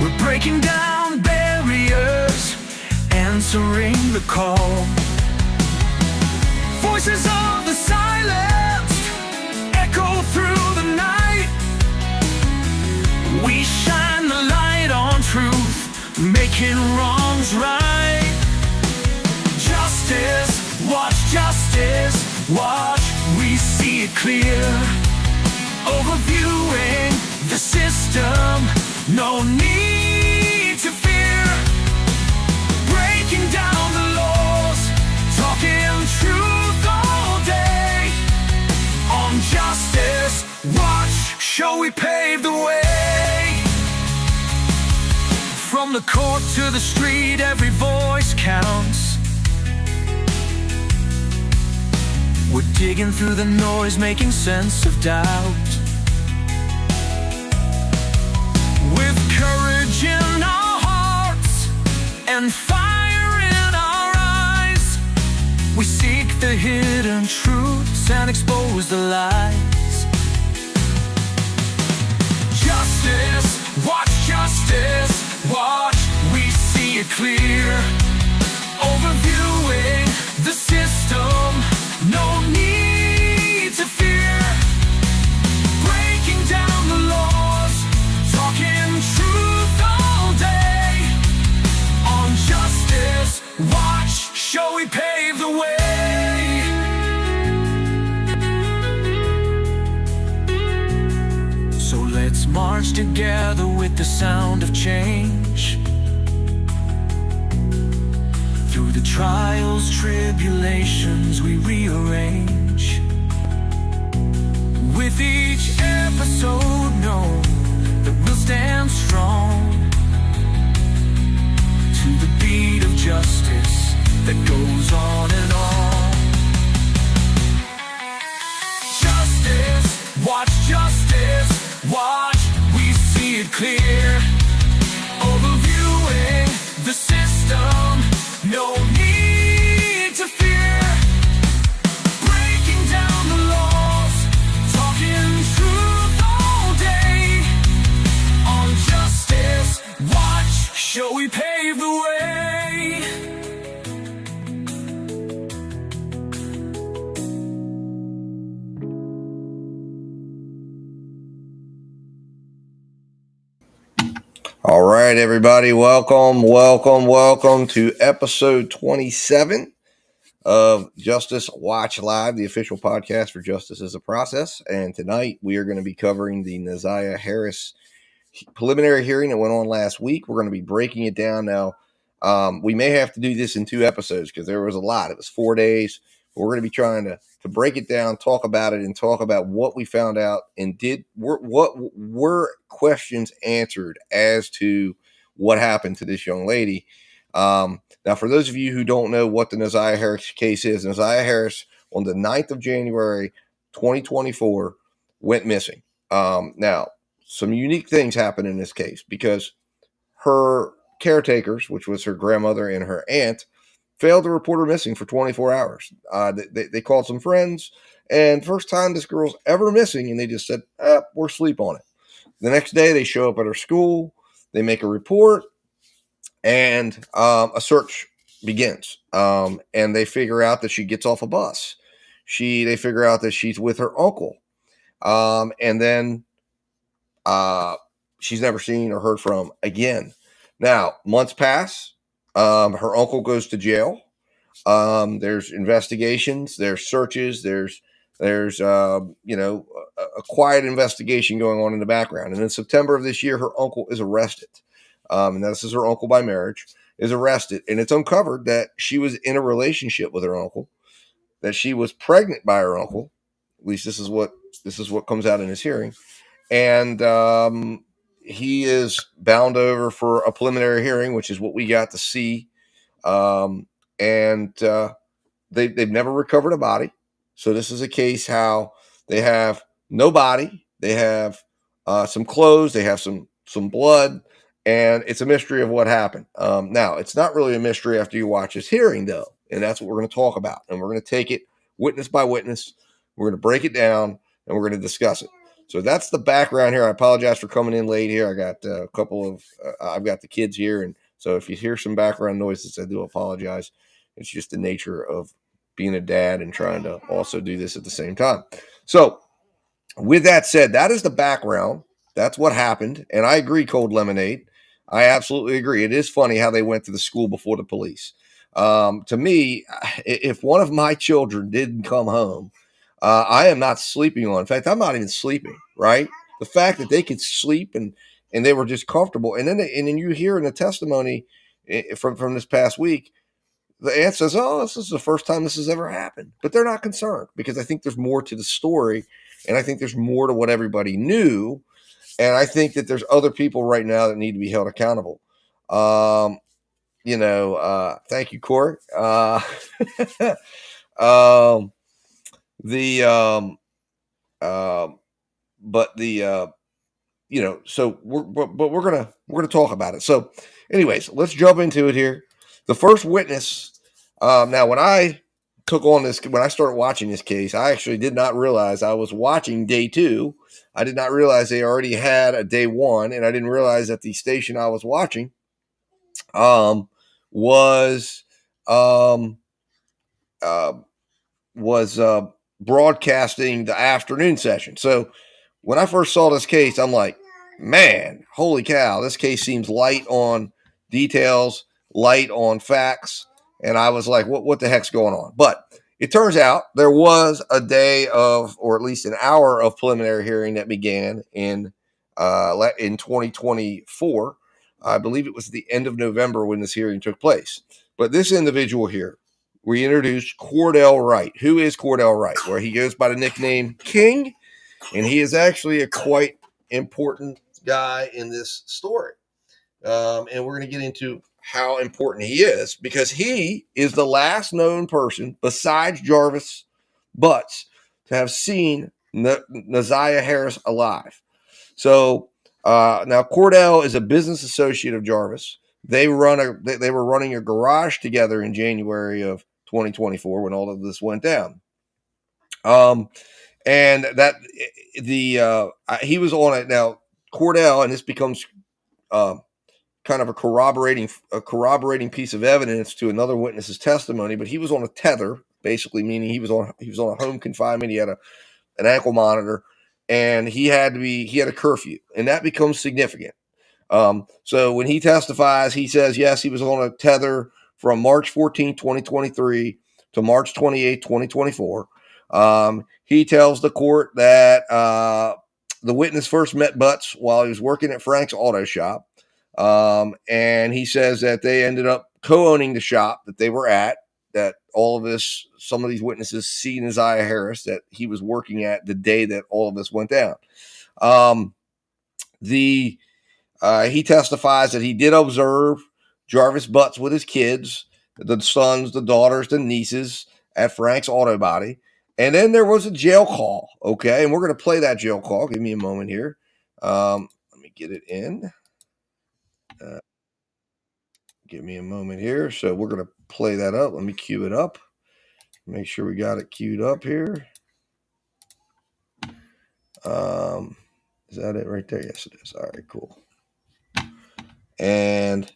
We're breaking down barriers, answering the call. Voices of the silenced echo through the night. We shine the light on truth, making wrongs right. Justice, watch, we see it clear. Overviewing the system, no need to fear. Breaking down the laws, talking truth all day. On justice, watch, show we pave the way. From the court to the street, every voice counts. We're digging through the noise, making sense of doubt. With courage in our hearts and fire in our eyes, we seek the hidden truths and expose the lies. Justice, watch, we see it clear. Overviewing the system, no need to fear. Breaking down the laws, talking truth all day. On justice, watch, show we pave the way. So let's march together with the sound of change. Through the trials, tribulations, we rearrange. With each episode, know that we'll stand strong. To the beat of justice that goes on and on. Justice, watch, we see it clear. Overviewing the system, no need to fear. Breaking down the laws, talking truth all day. On justice, watch, show we pave the way. All right, everybody, welcome to episode 27 of Justice Watch Live, the official podcast for Justice is a Process. And tonight we are going to be covering the Naziah Harris preliminary hearing that went on last week. We're going to be breaking it down now. We may have to do this in 2 episodes because there was a lot. It was 4 days. But we're going to be trying to break it down, talk about it, and talk about what we found out and what were questions answered as to what happened to this young lady. Now, for those of you who don't know what the Naziah Harris case is, Naziah Harris on the 9th of January, 2024, went missing. Now, some unique things happened in this case because her caretakers, which was her grandmother and her aunt, failed to report her missing for 24 hours. They called some friends, and first time this girl's ever missing, and they just said, we're asleep on it. The next day, they show up at her school, they make a report, and a search begins. And they figure out that she gets off a bus. They figure out that she's with her uncle. And then she's never seen or heard from again. Now, months pass. Her uncle goes to jail. There's investigations, there's searches, there's a quiet investigation going on in the background. And in September of this year, her uncle is arrested. And this is her uncle by marriage, is arrested. And it's uncovered that she was in a relationship with her uncle, that she was pregnant by her uncle. At least this is what comes out in his hearing. And he is bound over for a preliminary hearing, which is what we got to see. They've never recovered a body. So this is a case how they have no body. They have some clothes. They have some blood. And it's a mystery of what happened. Now, it's not really a mystery after you watch this hearing, though. And that's what we're going to talk about. And we're going to take it witness by witness. We're going to break it down, and we're going to discuss it. So that's the background here. I apologize for coming in late here. I got a couple of, I've got the kids here. And so if you hear some background noises, I do apologize. It's just the nature of being a dad and trying to also do this at the same time. So with that said, that is the background. That's what happened. And I agree, Cold Lemonade. I absolutely agree. It is funny how they went to the school before the police. To me, if one of my children didn't come home, I am not sleeping on. In fact, I'm not even sleeping, right? The fact that they could sleep and they were just comfortable. And then you hear in the testimony from this past week, the aunt says, "Oh, this is the first time this has ever happened." But they're not concerned because I think there's more to the story. And I think there's more to what everybody knew. And I think that there's other people right now that need to be held accountable. Thank you, Court. So we're gonna talk about it. So, anyways, let's jump into it here. The first witness. Now, when I started watching this case, I actually did not realize I was watching day 2. I did not realize they already had a day 1, and I didn't realize that the station I was watching was broadcasting the afternoon session. So when I first saw this case, I'm like, man, holy cow, this case seems light on details, light on facts. And I was like, what the heck's going on? But it turns out there was a day of, or at least an hour of preliminary hearing that began in 2024. I believe it was the end of November when this hearing took place. But this individual here, we introduced Cordell Wright. Who is Cordell Wright? Where he goes by the nickname King, and he is actually a quite important guy in this story. And we're going to get into how important he is because he is the last known person besides Jarvis Butts to have seen Naziah Harris alive. So now Cordell is a business associate of Jarvis. They were running a garage together in January of 2024 when all of this went down. And that he was on it. Now Cordell, and this becomes kind of a corroborating piece of evidence to another witness's testimony, but he was on a tether, basically meaning he was on a home confinement. He had an ankle monitor, and he had a curfew, and that becomes significant. So when he testifies, he says, yes, he was on a tether from March 14, 2023 to March 28, 2024. He tells the court that the witness first met Butts while he was working at Frank's auto shop. And he says that they ended up co-owning the shop that they were at, that some of these witnesses see Naziah Harris that he was working at the day that all of this went down. He testifies that he did observe Jarvis Butts with his kids, the sons, the daughters, the nieces at Frank's Auto Body. And then there was a jail call. Okay. And we're going to play that jail call. Give me a moment here. Let me get it in. Give me a moment here. So we're going to play that up. Let me cue it up. Make sure we got it queued up here. Is that it right there? Yes, it is. All right, cool. And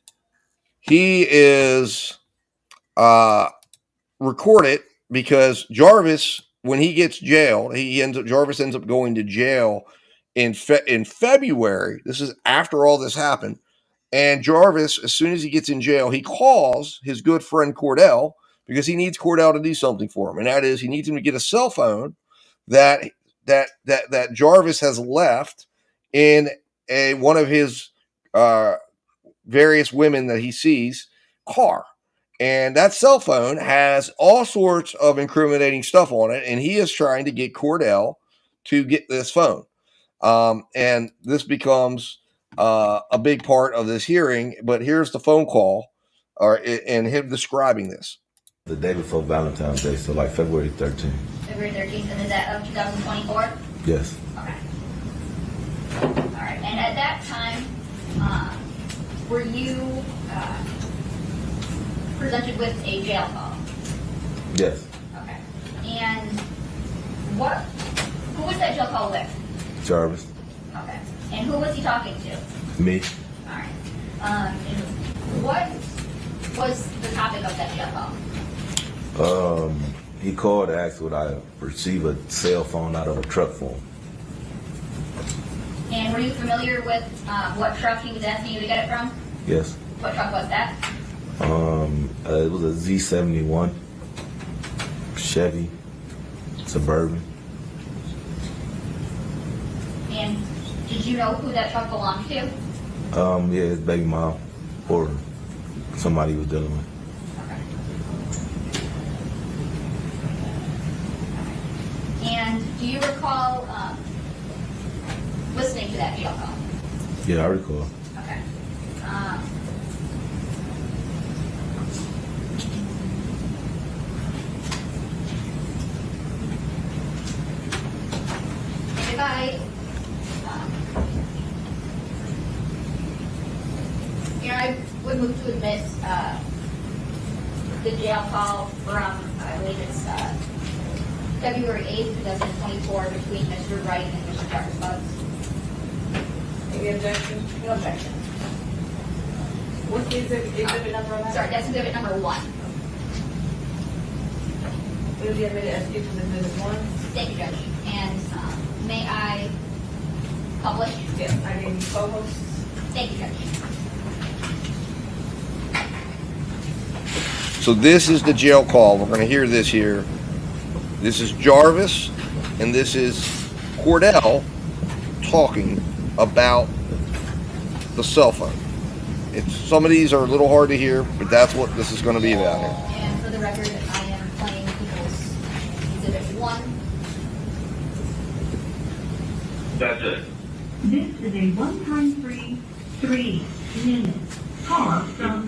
he is recorded because Jarvis, when he gets jailed, Jarvis ends up going to jail in February. This is after all this happened. And Jarvis, as soon as he gets in jail, he calls his good friend Cordell because he needs Cordell to do something for him. And that is, he needs him to get a cell phone that Jarvis has left in one of his various women that he sees car. And that cell phone has all sorts of incriminating stuff on it. And he is trying to get Cordell to get this phone. And this becomes a big part of this hearing, but here's the phone call and him describing this. The day before Valentine's Day, so like February 13th. February 13th, and is that of 2024? Yes. Okay. All right, and at that time, were you presented with a jail call? Yes. Okay. And who was that jail call with? Jarvis. Okay. And who was he talking to? Me. All right. And what was the topic of that jail call? He called to ask would I receive a cell phone out of a truck for him. And were you familiar with what truck he was asking you to get it from? Yes. What truck was that? It was a Z71 Chevy Suburban. And did you know who that truck belonged to? Yeah, his baby mom or somebody he was dealing with. Okay. And do you recall listening to that jail call? Yeah, I recall. Okay. If I, I would move to admit the jail call from, I believe it's February 8th, 2024, between Mr. Wright and Mr. Jarvis Butts. Any objection? No objection. What's the exhibit number on that? Sorry, that's exhibit number 1. Will you admit as if it's exhibit 1? Thank you, Judge. And may I publish? Yes, I gave you photos. Thank you, Judge. So this is the jail call. We're going to hear this here. This is Jarvis, and this is Cordell talking about the cell phone. Some of these are a little hard to hear, but that's what this is going to be about here. And for the record, I am playing people's exhibit 1. That's it. This is a one-time free 3-minute call from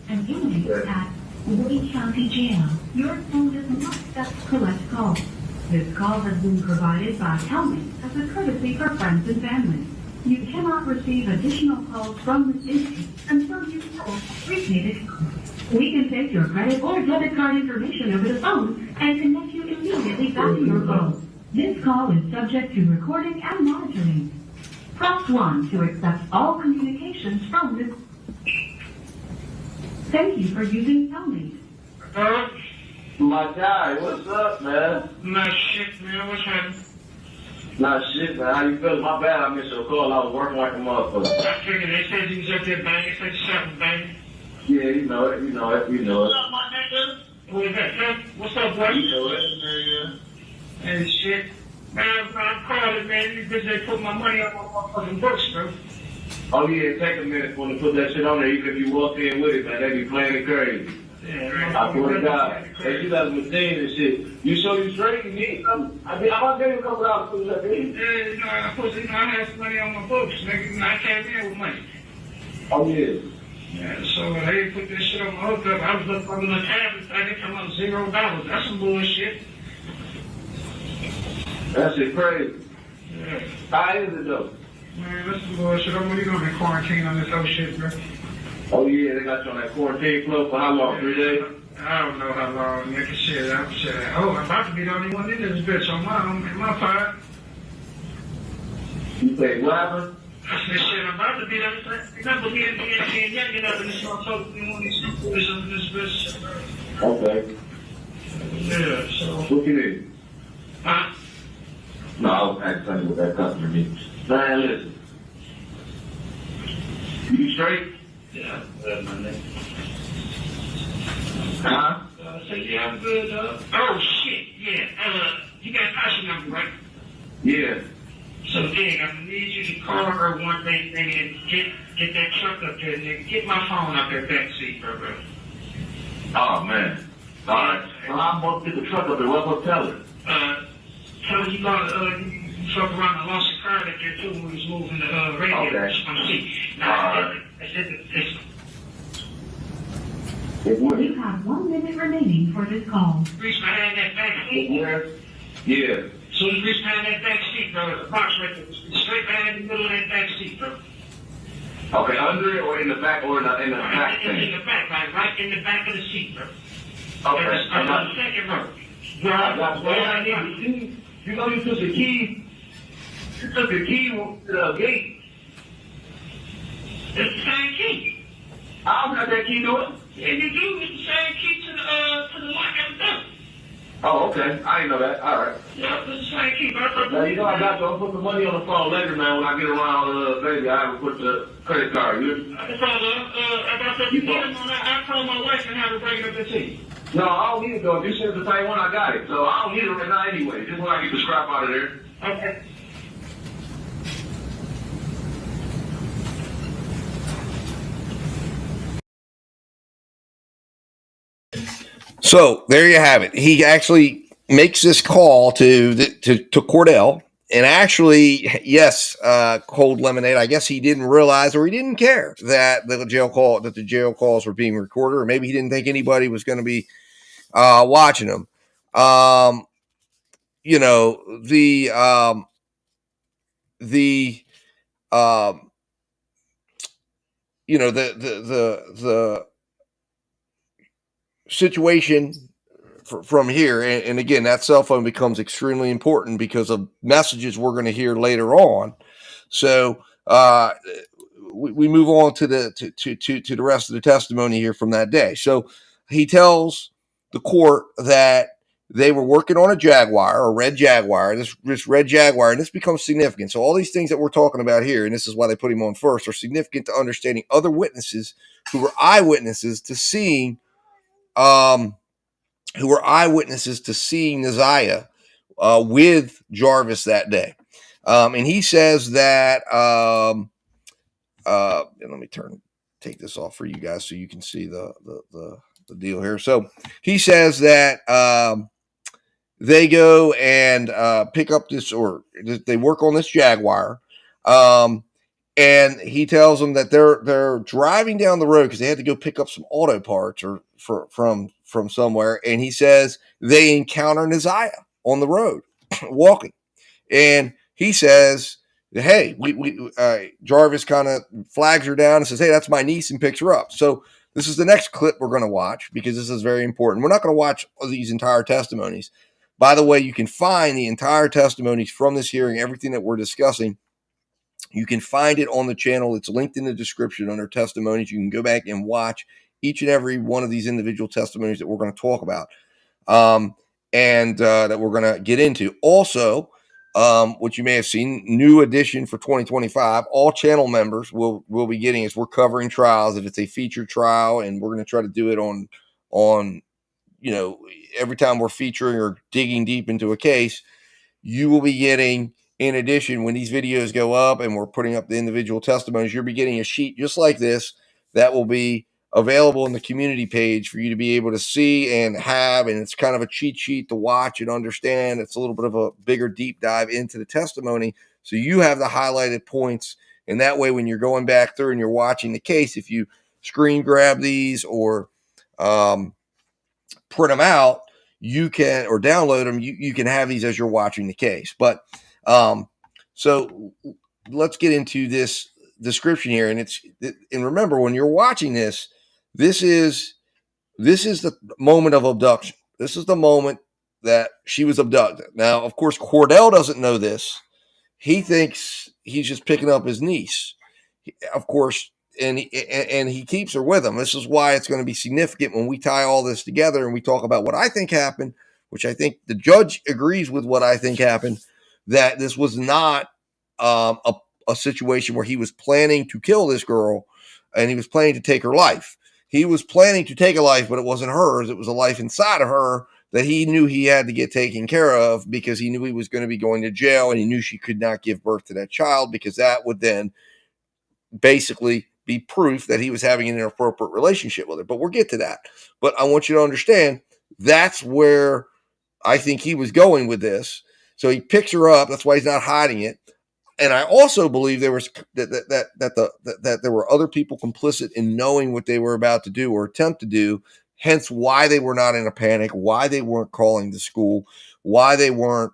an inmate at Wade County Jail. Your phone does not accept collect calls. This call has been provided by Helmet as a courtesy for friends and family. You cannot receive additional calls from this entity until you call prepaid call. We can take your credit or debit card information over the phone and connect you immediately back to your phone. This call is subject to recording and monitoring. Press 1 to accept all communications from this. Thank you for using Helmet. My guy, what's up, man? Not shit, man. What's happening? Nah, shit, man. How you feeling? My bad, I missed your call. I was working like a motherfucker. I figured they said you was up there banging, said something banging. Yeah, you know it. What's up, my nigga? Who is that, huh? What's up, boy? You know it. And shit. Man, I'm calling, man. These bitches, they put my money on my motherfucking books, bro. Oh, yeah, take a minute for them to put that shit on there. Even if you walk in with it, man, they be playing it crazy. Yeah, man. I swear to God. They do that machine and shit. You show you straight, you need something. I mean, I'm going to give you a couple dollars for that, baby. Yeah, I had some money on my books, nigga. I came in with money. Oh, yeah. Yeah, so they put this shit on my hookup. I was looking under the tablets. I didn't come up $0. That's some bullshit. That shit crazy. Yeah. How is it, though? Man, that's some bullshit. I'm really going to be quarantined on this whole shit, bro. Oh, yeah, they got you on that quarantine club for how long? 3 days? I don't know how long, nigga. Shit, I'm about to be the only one in this bitch on my part. You say, what happened? I said, shit, I'm about to be the only one. Remember me and young up in this motherfucker, we want these boys up in this bitch. Okay. Yeah, so. What you need? Huh? No, I was asking what that customer needs. Man, listen. You straight? Yeah, good, my nigga. Huh? So yeah, I'm good, oh, shit, yeah. You got a passion number, right? Yeah. So, Dig, I'm gonna need you to call her one day, nigga, and get that truck up there, nigga. Get my phone up there back seat, bro. Oh, man. All right. Well, I'm going to get the truck up there. What will tell her? Tell her you fuck around and lost your car up there, too, when we was moving the radio on the seat. Now, You have 1 minute remaining for this call. reach behind that back seat. Where? Yeah. So you reach behind that back seat, bro. The box right there. Straight behind the middle of that back seat, bro. Okay, under it or in the back or in the back In thing? the back, right in the back of the seat, bro. Okay. On the second row. You know you took the key You took the key to the gate. It's the same key. I don't got that key to it. And you do, it's the same key to the lock at the door. Oh, okay. I didn't know that. All right. Yeah, it's the same key. But I thought Now, you know I got to. I'll put the money on the phone later, man. When I get around, baby, I will put the credit card. You? I thought you put him on that. I told my wife and have her bring it up to you. No, I don't need it though. If you said the same one, I got it. So I don't need it right now anyway. Just when I get the scrap out of there. Okay. So there you have it. He actually makes this call to Cordell, and actually, yes, cold lemonade. I guess he didn't realize or he didn't care that the jail calls were being recorded, or maybe he didn't think anybody was going to be watching them. You know, the situation from here, and again, that cell phone becomes extremely important because of messages we're going to hear later on. So we move on to the rest of the testimony here from that day. So he tells the court that they were working on a Jaguar, a red Jaguar, this red Jaguar, and this becomes significant. So all these things that we're talking about here, and this is why they put him on first, are significant to understanding other witnesses who were eyewitnesses to seeing Neziah with Jarvis that day. And he says that, and let me take this off for you guys so you can see the deal here. So he says that they go and pick up this, or they work on this Jaguar. And he tells them that they're driving down the road because they had to go pick up some auto parts or from somewhere. And he says they encounter Neziah on the road walking, and he says, "Hey, Jarvis kind of flags her down and says, 'Hey, that's my niece,' and picks her up." So this is the next clip we're going to watch because this is very important. We're not going to watch these entire testimonies. By the way, you can find the entire testimonies from this hearing, everything that we're discussing. You can find it on the channel. It's linked in the description under testimonies. You can go back and watch each and every one of these individual testimonies that we're going to talk about, and that we're going to get into. Also, what you may have seen, new edition for 2025, all channel members will be getting, as we're covering trials. If it's a featured trial, and we're going to try to do it on every time we're featuring or digging deep into a case, you will be getting, in addition, when these videos go up and we're putting up the individual testimonies, you'll be getting a sheet just like this that will be available in the community page for you to be able to see and have. And it's kind of a cheat sheet to watch and understand. It's a little bit of a bigger deep dive into the testimony. So you have the highlighted points. And that way, when you're going back through and you're watching the case, if you screen grab these or print them out, you can, or download them, you can have these as you're watching the case. But so let's get into this description here. And remember, when you're watching this is the moment of abduction. This is the moment that she was abducted. Now, of course, Cordell doesn't know this. He thinks he's just picking up his niece, of course, and he keeps her with him. This is why it's going to be significant when we tie all this together and we talk about what I think happened, which I think the judge agrees with what I think happened, that this was not a situation where he was planning to kill this girl and he was planning to take her life. He was planning to take a life, but it wasn't hers. It was a life inside of her that he knew he had to get taken care of because he knew he was going to be going to jail, and he knew she could not give birth to that child because that would then basically be proof that he was having an inappropriate relationship with her. But we'll get to that. But I want you to understand that's where I think he was going with this. So he picks her up. That's why he's not hiding it. And I also believe there was that there were other people complicit in knowing what they were about to do or attempt to do. Hence, why they were not in a panic, why they weren't calling the school, why they weren't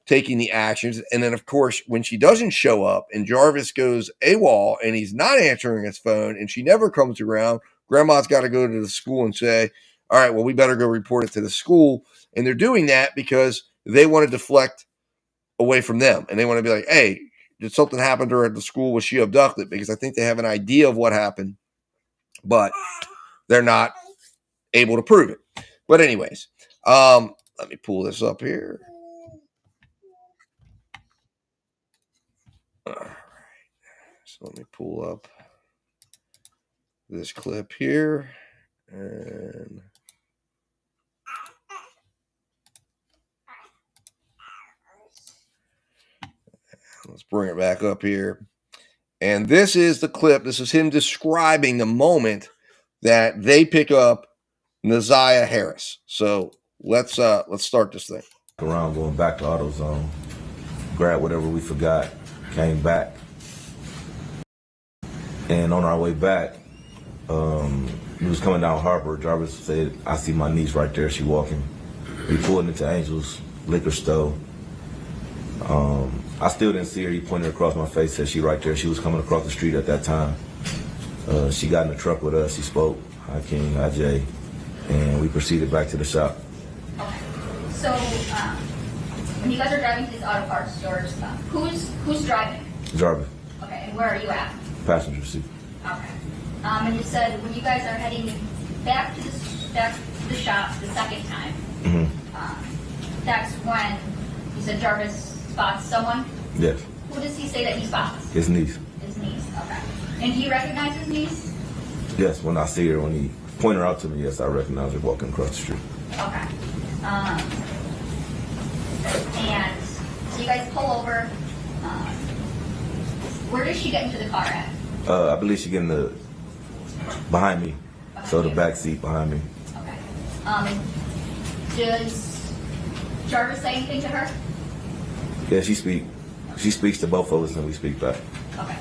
taking the actions. And then, of course, when she doesn't show up and Jarvis goes AWOL and he's not answering his phone and she never comes around, Grandma's got to go to the school and say, "All right, well, we better go report it to the school." And they're doing that because they want to deflect away from them. And they want to be like, hey, did something happen to her at the school? Was she abducted? Because I think they have an idea of what happened, but they're not able to prove it. But anyways, let me pull this up here. All right. So let me pull up this clip here. And let's bring it back up here. And this is the clip. This is him describing the moment that they pick up Naziah Harris. So let's start this thing. Around going back to AutoZone, grabbed whatever we forgot, came back. And on our way back, we was coming down Harbor. Jarvis said, I see my niece right there. She walking. We pulled into Angel's liquor store. I still didn't see her. He pointed across my face, said she right there. She was coming across the street at that time. She got in the truck with us. She spoke, hi King, hi Jay, and we proceeded back to the shop. Okay. So, when you guys are driving to these auto parts stores, who's driving? Jarvis, Okay, and where are you at? passenger seat. Okay. And you said when you guys are heading back to the shop the second time, that's when you said Jarvis spots someone? Yes, Who does he say that he spots? his niece. His niece, okay. And do you recognize his niece? Yes, when I see her, when he pointed her out to me, yes, I recognize her walking across the street. Okay. And so you guys pull over. Where does she get into the car at? I believe she getting the behind me, so the back seat behind me. Okay. Does Jarvis say anything to her? Yeah, she speaks to both of us, and we speak back. Okay.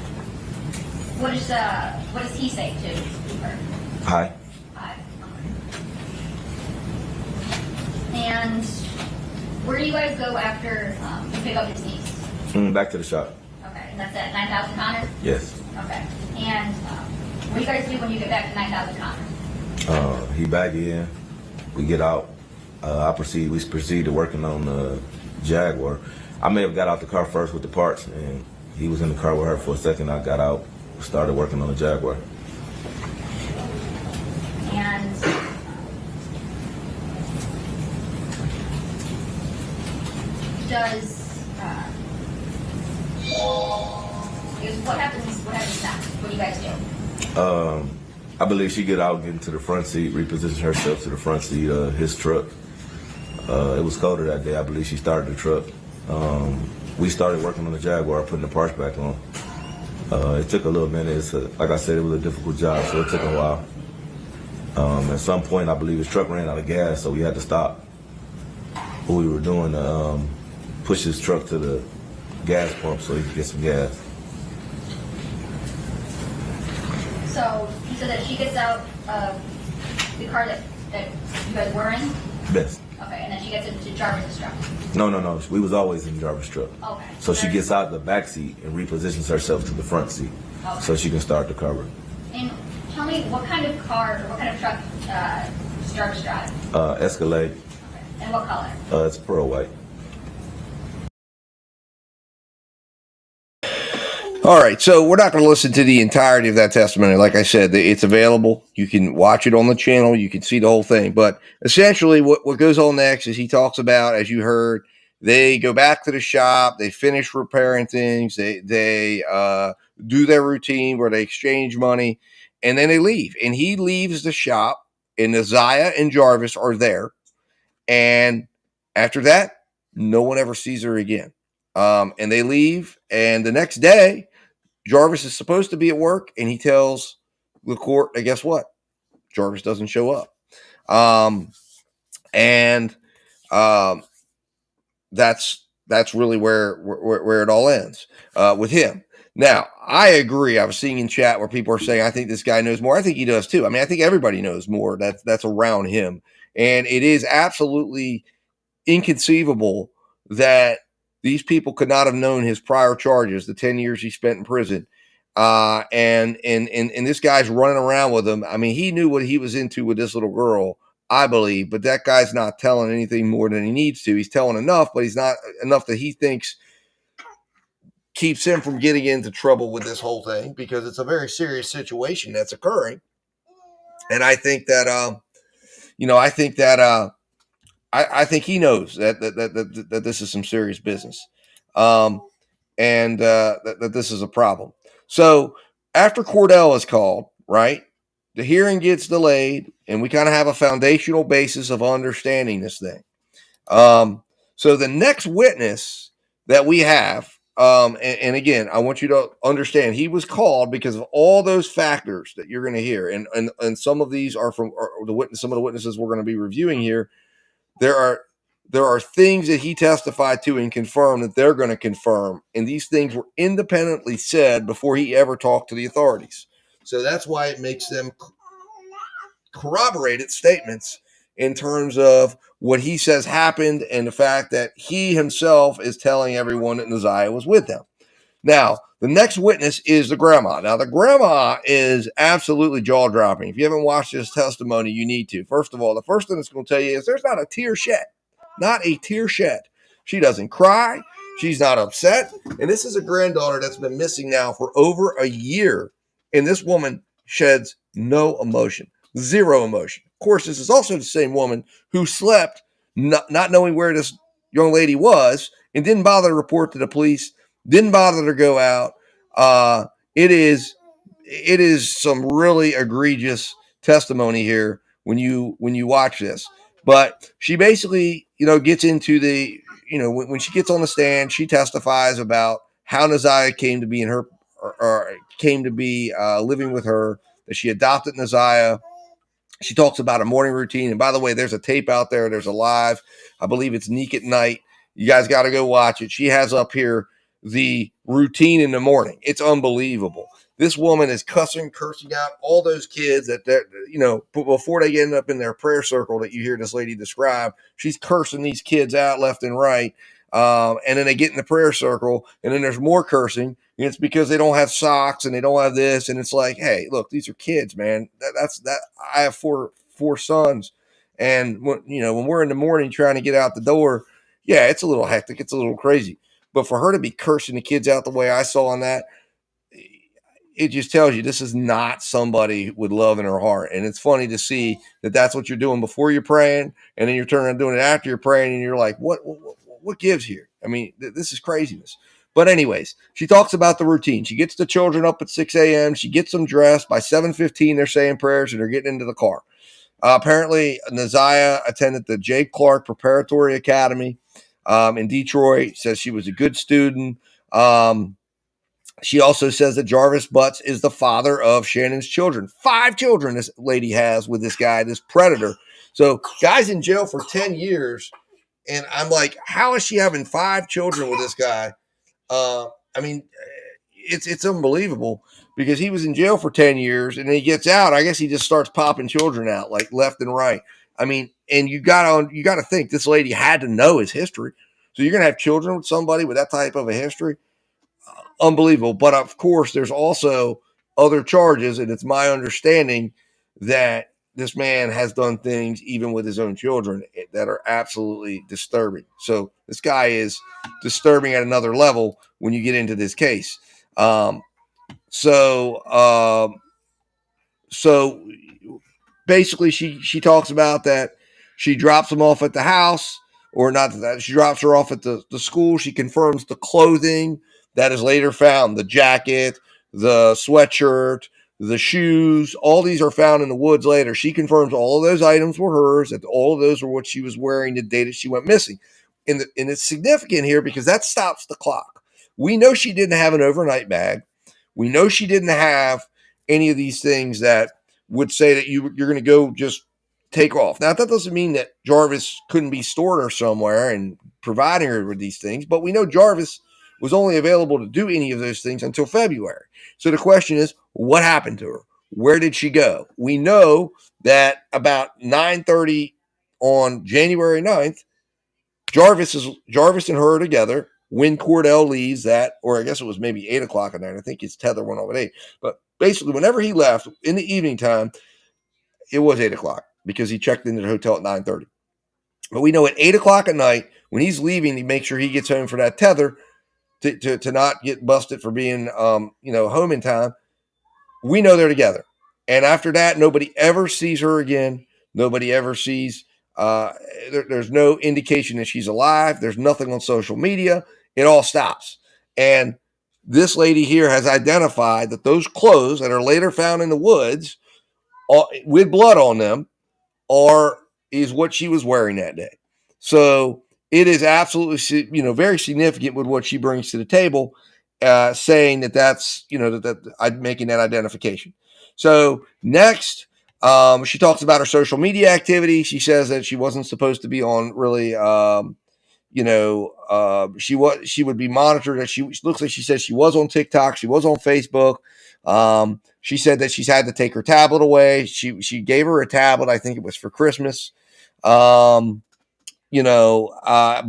What does he say to her? Hi. Hi. Okay. And where do you guys go after you pick up his niece? Back to the shop. Okay, and that's at 9,000 Connor? Yes. Okay. And what do you guys do when you get back to 9,000 Connor? He back in. We get out. We proceed to working on the Jaguar. I may have got out the car first with the parts, and he was in the car with her for a second. I got out, started working on the Jaguar. And what happens next? What do you guys do? I believe she get out, get into the front seat, reposition herself to the front seat of his truck. It was colder that day. I believe she started the truck. We started working on the Jaguar, putting the parts back on. It took a little minute. Like I said, it was a difficult job, so it took a while. At some point, I believe his truck ran out of gas, so we had to stop what we were doing to push his truck to the gas pump so he could get some gas. So you said that she gets out of the car that you guys were in? Yes. Okay, and then she gets into Jarvis' truck? No. We was always in Jarvis' truck. Okay. So she gets out the back seat and repositions herself to the front seat, so she can start the cover. And tell me, what kind of car, or what kind of truck does Jarvis drive? Escalade. Okay. And what color? It's pearl white. All right, so we're not going to listen to the entirety of that testimony. Like I said, it's available. You can watch it on the channel. You can see the whole thing. But essentially what goes on next is he talks about, as you heard, they go back to the shop. They finish repairing things. They do their routine where they exchange money, and then they leave. And he leaves the shop, and Naziah and Jarvis are there. And after that, no one ever sees her again. And they leave, and the next day, Jarvis is supposed to be at work, and he tells the court, and guess what? Jarvis doesn't show up. That's really where it all ends with him. Now, I agree. I was seeing in chat where people are saying, I think this guy knows more. I think he does too. I mean, I think everybody knows more that's around him. And it is absolutely inconceivable that these people could not have known his prior charges, the 10 years he spent in prison. And this guy's running around with him. I mean, he knew what he was into with this little girl I believe, but that guy's not telling anything more than he needs to. He's telling enough, but he's not enough that he thinks keeps him from getting into trouble with this whole thing, because it's a very serious situation that's occurring. And I think that, I think he knows that this is some serious business, and that this is a problem. So after Cordell is called, right, the hearing gets delayed, and we kind of have a foundational basis of understanding this thing. So the next witness that we have, and again, I want you to understand, he was called because of all those factors that you're going to hear, and some of these are from some of the witnesses we're going to be reviewing here. There are things that he testified to and confirmed that they're going to confirm, and these things were independently said before he ever talked to the authorities. So that's why it makes them corroborated statements in terms of what he says happened, and the fact that he himself is telling everyone that Naziah was with them. Now, the next witness is the grandma. Now, the grandma is absolutely jaw-dropping. If you haven't watched this testimony, you need to. First of all, the first thing it's going to tell you is there's not a tear shed. Not a tear shed. She doesn't cry. She's not upset. And this is a granddaughter that's been missing now for over a year. And this woman sheds no emotion. Zero emotion. Of course, this is also the same woman who slept not knowing where this young lady was and didn't bother to report to the police, didn't bother to go out. It is some really egregious testimony here when you watch this. But she basically, gets into the, when she gets on the stand, she testifies about how Naziah came to be in her, or came to be living with her, that she adopted Naziah. She talks about a morning routine. And by the way, there's a tape out there. There's a live. I believe it's Neek at Night. You guys got to go watch it. She has up here the routine in the morning. It's unbelievable. This woman is cursing out all those kids that before they end up in their prayer circle that you hear this lady describe. She's cursing these kids out left and right. And then they get in the prayer circle, and then there's more cursing. And it's because they don't have socks and they don't have this. And it's like, hey, look, these are kids, man. That's I have four sons. And when we're in the morning trying to get out the door, yeah, it's a little hectic. It's a little crazy. But for her to be cursing the kids out the way I saw on that, it just tells you this is not somebody with love in her heart. And it's funny to see that that's what you're doing before you're praying, and then you're turning and doing it after you're praying, and you're like, what gives here? I mean, this is craziness. But anyways, she talks about the routine. She gets the children up at 6 a.m. She gets them dressed. By 7:15, they're saying prayers and they're getting into the car. Apparently, Naziah attended the J. Clark Preparatory Academy in Detroit. Says she was a good student. She also says that Jarvis Butts is the father of Shannon's children. 5 children this lady has with this guy, this predator. So guy's in jail for 10 years. And I'm like, how is she having 5 children with this guy? I mean, it's unbelievable, because he was in jail for 10 years and then he gets out. I guess he just starts popping children out like left and right. I mean, and you got to think this lady had to know his history. So you're going to have children with somebody with that type of a history. Unbelievable. But of course, there's also other charges. And it's my understanding that this man has done things even with his own children that are absolutely disturbing. So this guy is disturbing at another level when you get into this case. So basically she talks about that she drops him off at the house, or not that she drops her off at the school. She confirms the clothing that is later found, the jacket, the sweatshirt, the shoes, all these are found in the woods later. She confirms all of those items were hers, that all of those were what she was wearing the day that she went missing. And it's significant here because that stops the clock. We know she didn't have an overnight bag. We know she didn't have any of these things that would say that you're going to go just take off. Now, that doesn't mean that Jarvis couldn't be storing her somewhere and providing her with these things, but we know Jarvis was only available to do any of those things until February. So the question is, what happened to her? Where did she go? We know that about 9:30 on January 9th, Jarvis and her are together when Cordell leaves that, or I guess it was maybe 8 o'clock at night. I think his tether went off at 8. But basically, whenever he left in the evening time, it was 8 o'clock. because he checked into the hotel at 9:30. But we know at 8 o'clock at night, when he's leaving, he makes sure he gets home for that tether to not get busted for being, home in time. We know they're together. And after that, nobody ever sees her again. Nobody ever sees, there's no indication that she's alive. There's nothing on social media. It all stops. And this lady here has identified that those clothes that are later found in the woods with blood on them is what she was wearing that day. So it is absolutely, very significant with what she brings to the table, saying that's, that I'm making that identification. So next, she talks about her social media activity. She says that she wasn't supposed to be on really, she would be monitored. That she looks like she says she was on TikTok. She was on Facebook. She said that she's had to take her tablet away. She gave her a tablet. I think it was for Christmas. But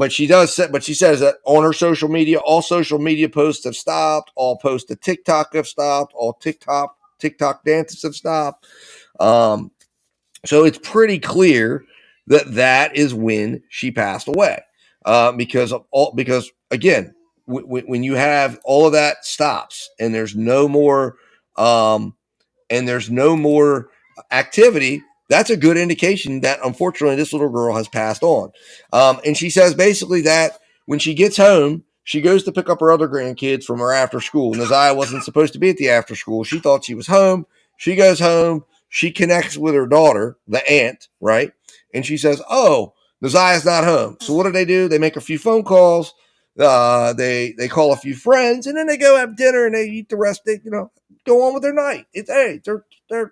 she says that on her social media, all social media posts have stopped. All posts to TikTok have stopped. All TikTok dances have stopped. So it's pretty clear that is when she passed away. Because again, when you have all of that stops and there's no more, activity, that's a good indication that unfortunately this little girl has passed on. And she says basically that when she gets home, she goes to pick up her other grandkids from her after school. Neziah wasn't supposed to be at the after school. She thought she was home. She goes home. She connects with her daughter, the aunt, right? And she says, "Oh, Neziah's not home." So what do? They make a few phone calls. They call a few friends, and then they go have dinner and they eat the rest. They go on with their night. Their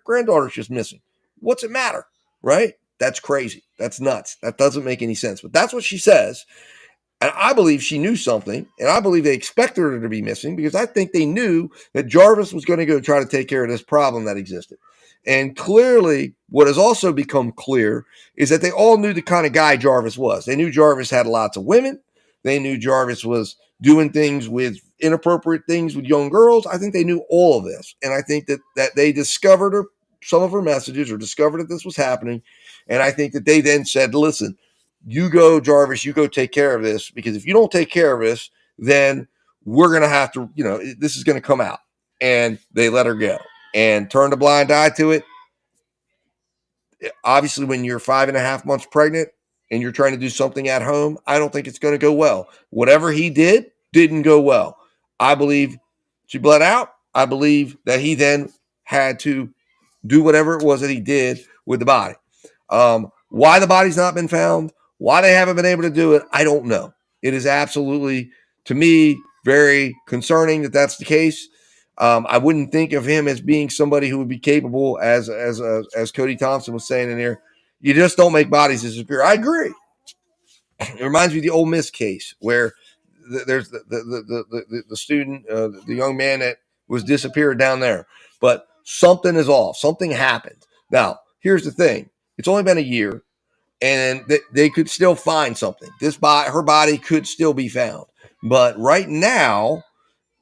granddaughter's just missing. What's it matter, right? That's crazy. That's nuts. That doesn't make any sense. But that's what she says. And I believe she knew something, and I believe they expected her to be missing because I think they knew that Jarvis was going to go try to take care of this problem that existed. And clearly, what has also become clear is that they all knew the kind of guy Jarvis was. They knew Jarvis had lots of women. They knew Jarvis was doing things with inappropriate things with young girls. I think they knew all of this. And I think that they discovered some of her messages or discovered that this was happening. And I think that they then said, "Listen, you go, Jarvis, you go take care of this, because if you don't take care of this, then we're going to have to, this is going to come out." And they let her go and turned a blind eye to it. Obviously, when you're 5.5 months pregnant and you're trying to do something at home, I don't think it's going to go well. Whatever he didn't go well. I believe she bled out. I believe that he then had to do whatever it was that he did with the body. Why the body's not been found, why they haven't been able to do it, I don't know. It is absolutely, to me, very concerning that that's the case. I wouldn't think of him as being somebody who would be capable, as Cody Thompson was saying in there. You just don't make bodies disappear. I agree. It reminds me of the Ole Miss case where there's the student, the young man that was disappeared down there. But something is off. Something happened. Now, here's the thing. It's only been a year, and they could still find something. Her body could still be found. But right now,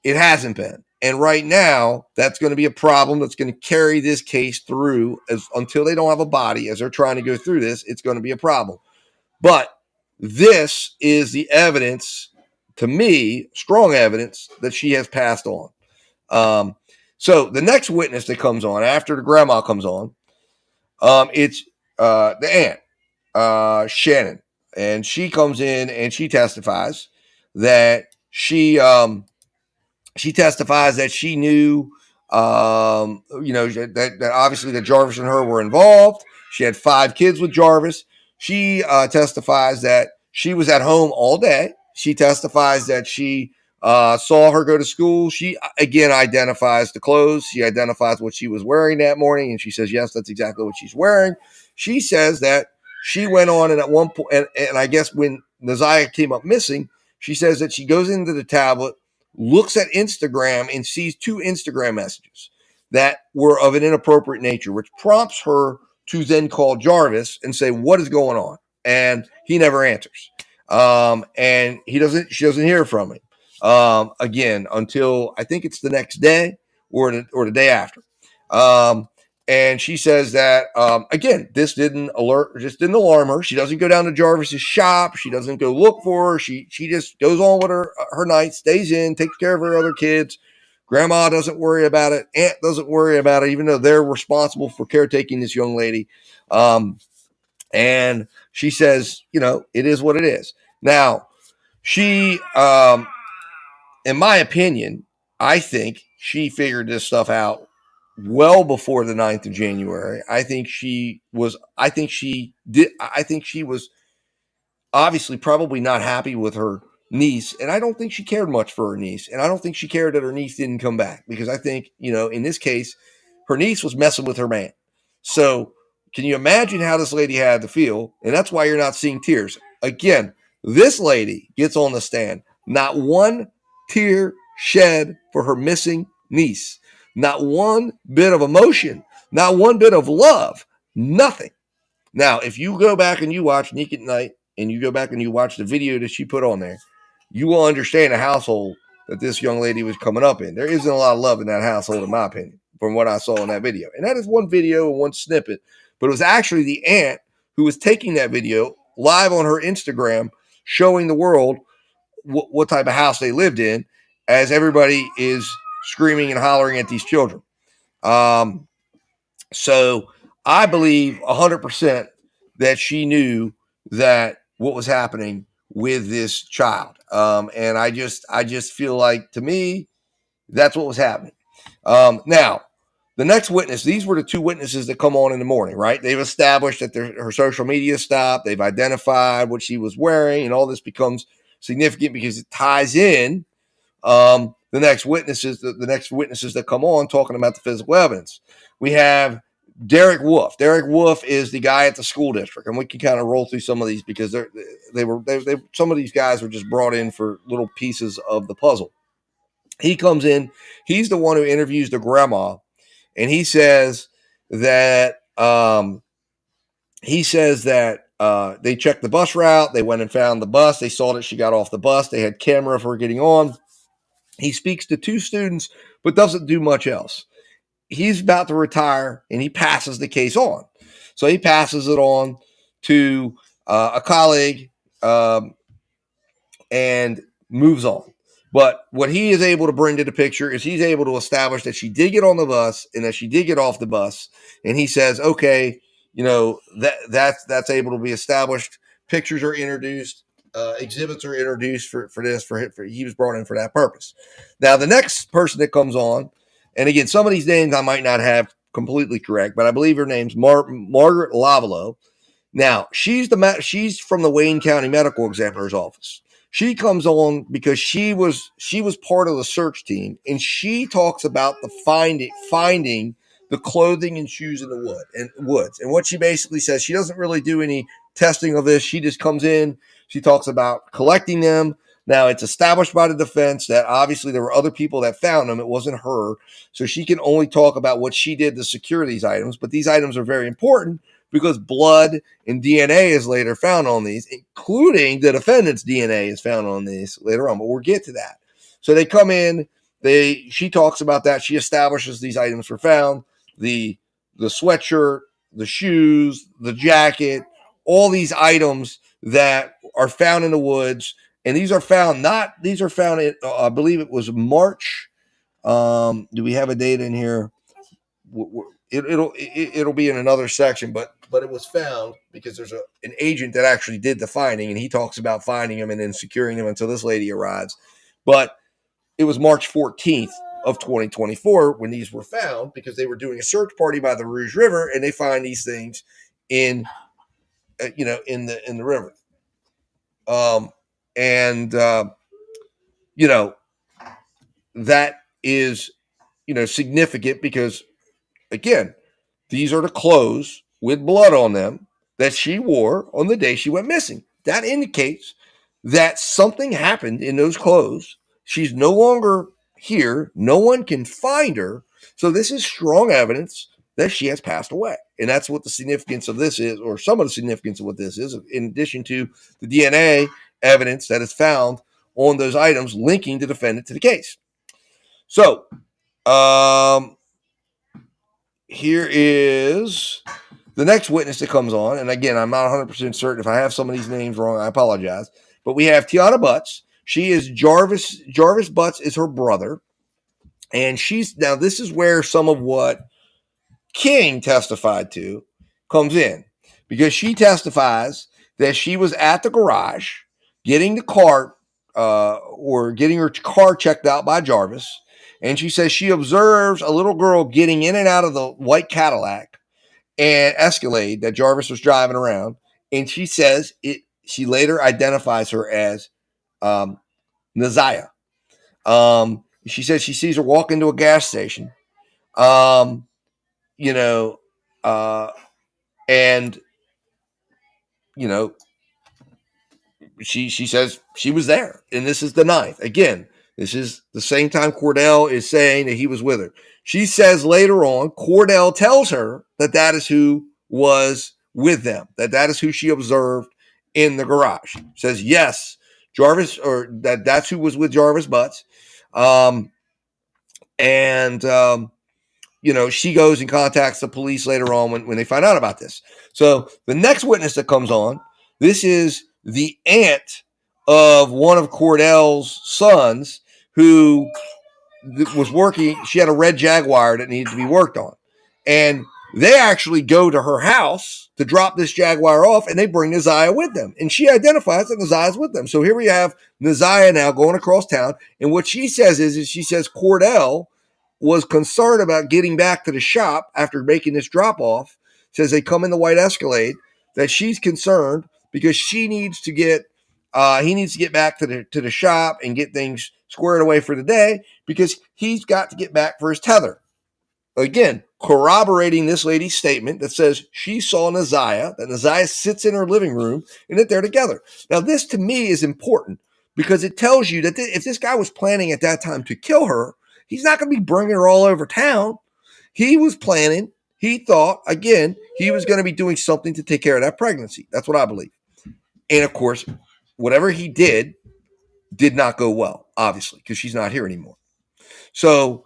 it hasn't been. And right now, that's going to be a problem that's going to carry this case through until they don't have a body. As they're trying to go through this, it's going to be a problem. But this is the evidence, to me, strong evidence that she has passed on. So the next witness that comes on after the grandma comes on, it's the aunt, Shannon. And she comes in and she testifies that she testifies that she knew, that obviously that Jarvis and her were involved. She had 5 kids with Jarvis. She testifies that she was at home all day. She testifies that she saw her go to school. She, again, identifies the clothes. She identifies what she was wearing that morning, and she says, yes, that's exactly what she's wearing. She says that she went on, and at one point, and I guess when Neziah came up missing, she says that she goes into the tablet, looks at Instagram, and sees 2 Instagram messages that were of an inappropriate nature, which prompts her to then call Jarvis and say, what is going on? And he never answers. And she doesn't hear from him again until I think it's the next day or the day after. And she says that, again, this didn't alarm her. She doesn't go down to Jarvis's shop. She doesn't go look for her. She just goes on with her night, stays in, takes care of her other kids. Grandma doesn't worry about it. Aunt doesn't worry about it, even though they're responsible for caretaking this young lady. And she says, it is what it is. Now, she, in my opinion, I think she figured this stuff out well before the 9th of January. I think she was obviously probably not happy with her niece, and I don't think she cared much for her niece, and I don't think she cared that her niece didn't come back, because I think, in this case, her niece was messing with her man. So can you imagine how this lady had to feel? And that's why you're not seeing tears. Again, this lady gets on the stand, not one tear shed for her missing niece, not one bit of emotion, not one bit of love, nothing. Now, if you go back and you watch Nick at Night, and you go back and you watch the video that she put on there, you will understand the household that this young lady was coming up in. There isn't a lot of love in that household, in my opinion, from what I saw in that video. And that is one video and one snippet, but it was actually the aunt who was taking that video live on her Instagram, showing the world what type of house they lived in, as everybody is screaming and hollering at these children. So I believe 100% that she knew that what was happening with this child. And I just feel like, to me, that's what was happening. Now, the next witness, these were the two witnesses that come on in the morning, right? They've established that her social media stopped. They've identified what she was wearing, and all this becomes significant because it ties in the next witnesses that come on talking about the physical evidence. We have Derek Wolf. Derek Wolf is the guy at the school district, and we can kind of roll through some of these because some of these guys were just brought in for little pieces of the puzzle. He comes in. He's the one who interviews the grandma, and he says that they checked the bus route. They went and found the bus. They saw that she got off the bus. They had camera of her getting on. He speaks to two students, but doesn't do much else. He's about to retire, and he passes the case on. So he passes it on to a colleague and moves on. But what he is able to bring to the picture is he's able to establish that she did get on the bus and that she did get off the bus. And he says, okay, that's able to be established. Pictures are introduced. Exhibits are introduced for he was brought in for that purpose. Now, the next person that comes on, and again, some of these names I might not have completely correct, but I believe her name's Margaret Lavalo. Now, she's from the Wayne County Medical Examiner's Office. She comes on because she was part of the search team, and she talks about the finding the clothing and shoes in the woods. And what she basically says, she doesn't really do any testing of this. She just comes in. She talks about collecting them. Now, it's established by the defense that obviously there were other people that found them. It wasn't her. So she can only talk about what she did to secure these items. But these items are very important because blood and DNA is later found on these, including the defendant's DNA is found on these later on. But we'll get to that. So they come in. She talks about that. She establishes these items were found. The sweatshirt, the shoes, the jacket, all these items that are found in the woods. And these are found in, I believe it was March. Do we have a date in here? It'll be in another section, but it was found because there's an agent that actually did the finding, and he talks about finding them and then securing them until this lady arrives. But it was March 14th of 2024 when these were found, because they were doing a search party by the Rouge River, and they find these things in the river. That is, significant because, again, these are the clothes with blood on them that she wore on the day she went missing. That indicates that something happened in those clothes. She's no longer here. No one can find her. So this is strong evidence that she has passed away. And that's what the significance of this is, or some of the significance of what this is, in addition to the DNA evidence that is found on those items linking the defendant to the case. So here is the next witness that comes on. And again, I'm not 100% certain. If I have some of these names wrong, I apologize. But we have Tiana Butts. She is Jarvis. Jarvis Butts is her brother. And now this is where some of what King testified to comes in, because she testifies that she was at the garage getting the car or getting her car checked out by Jarvis. And she says she observes a little girl getting in and out of the white Cadillac and Escalade that Jarvis was driving around. And she says she later identifies her as Naziah. She says she sees her walk into a gas station. You know, and you know, she says she was there, and this is the 9th. Again, this is the same time Cordell is saying that he was with her. She says later on, Cordell tells her that is who was with them, that is who she observed in the garage. Says yes, Jarvis, or that's who was with Jarvis Butts. She goes and contacts the police later on when they find out about this. So the next witness that comes on, this is the aunt of one of Cordell's sons who was working. She had a red Jaguar that needed to be worked on. And they actually go to her house to drop this Jaguar off, and they bring Naziah with them. And she identifies that Naziah's with them. So here we have Naziah now going across town. And what she says is she says Cordell was concerned about getting back to the shop after making this drop off. Says they come in the white Escalade, that she's concerned because he needs to get back to the shop and get things squared away for the day, because he's got to get back for his tether. Again, corroborating this lady's statement that says she saw Naziah, that Naziah sits in her living room and that they're together. Now, this to me is important because it tells you that if this guy was planning at that time to kill her, he's not going to be bringing her all over town. He was planning. He thought, again, he was going to be doing something to take care of that pregnancy. That's what I believe. And of course, whatever he did not go well, obviously, because she's not here anymore. So,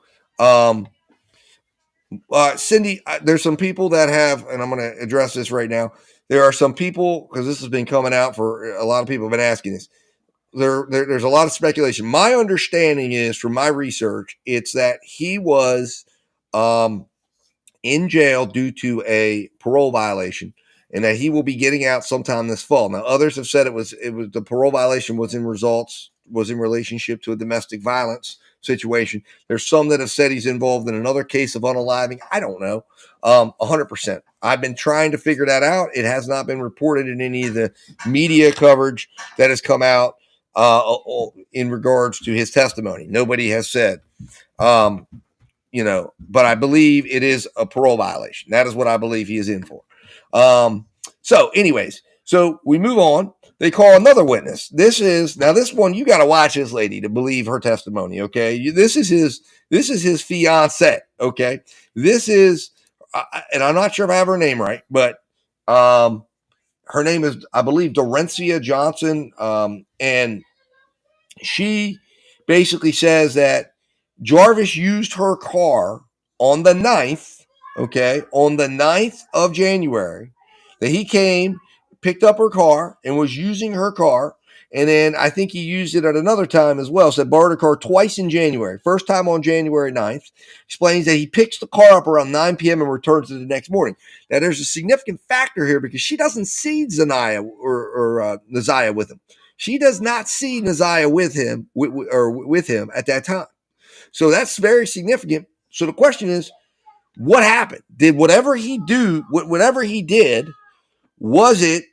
Cindy, there's some people that have, and I'm going to address this right now. There are some people, because this has been coming out for a lot of people have been asking this. There's a lot of speculation. My understanding is, from my research, it's that he was in jail due to a parole violation, and that he will be getting out sometime this fall. Now, others have said it was the parole violation was in relationship to a domestic violence situation. There's some that have said he's involved in another case of unaliving. I don't know 100%. I've been trying to figure that out. It has not been reported in any of the media coverage that has come out in regards to his testimony. Nobody has said, but I believe it is a parole violation. That is what I believe he is in for. So we move on. They call another witness. This one, you got to watch this lady to believe her testimony. Okay. This is his fiance. Okay. This is, and I'm not sure if I have her name right, but, her name is, I believe, Dorencia Johnson. And she basically says that Jarvis used her car on the 9th, on the 9th of January, that he came, picked up her car, and was using her car. And then I think he used it at another time as well. So borrowed her car twice in January. First time on January 9th. Explains that he picks the car up around 9 p.m. and returns it the next morning. Now, there's a significant factor here because she doesn't see Naziah with him. She does not see Naziah with him at that time. So that's very significant. So the question is, what happened? Did whatever he did, was it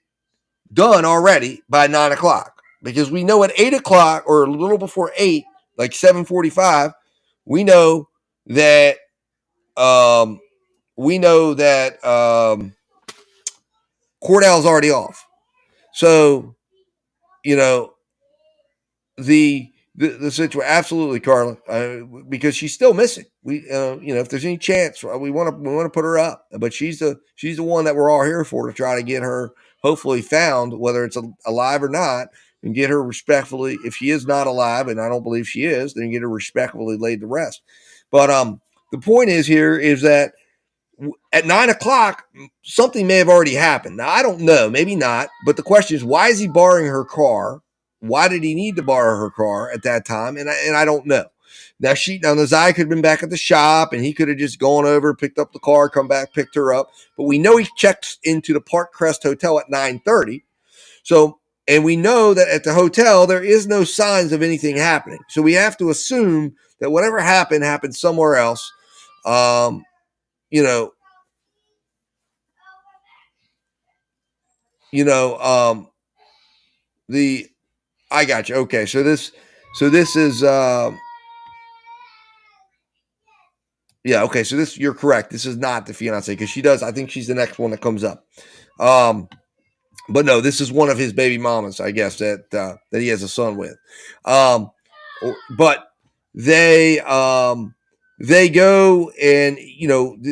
done already by 9 o'clock? Because we know at 8 o'clock or a little before 8, like 7:45, we know that Cordell's already off. So, the situation, absolutely, Carla, because she's still missing. We, if there's any chance, we want to put her up, but she's the one that we're all here for, to try to get her hopefully found, whether it's alive or not, and get her respectfully. If she is not alive, and I don't believe she is, then get her respectfully laid to rest. But the point is here is that at 9 o'clock, something may have already happened. Now, I don't know, maybe not. But the question is, why is he borrowing her car? Why did he need to borrow her car at that time? And I don't know. Now, Naziah could have been back at the shop, and he could have just gone over, picked up the car, come back, picked her up. But we know he checks into the Park Crest Hotel at 9:30. So, and we know that at the hotel, there is no signs of anything happening. So we have to assume that whatever happened somewhere else. You know, I got you. Okay. So this is, yeah. Okay. So you're correct. This is not the fiance because I think she's the next one that comes up. But no, this is one of his baby mamas, I guess, that he has a son with. But they go and,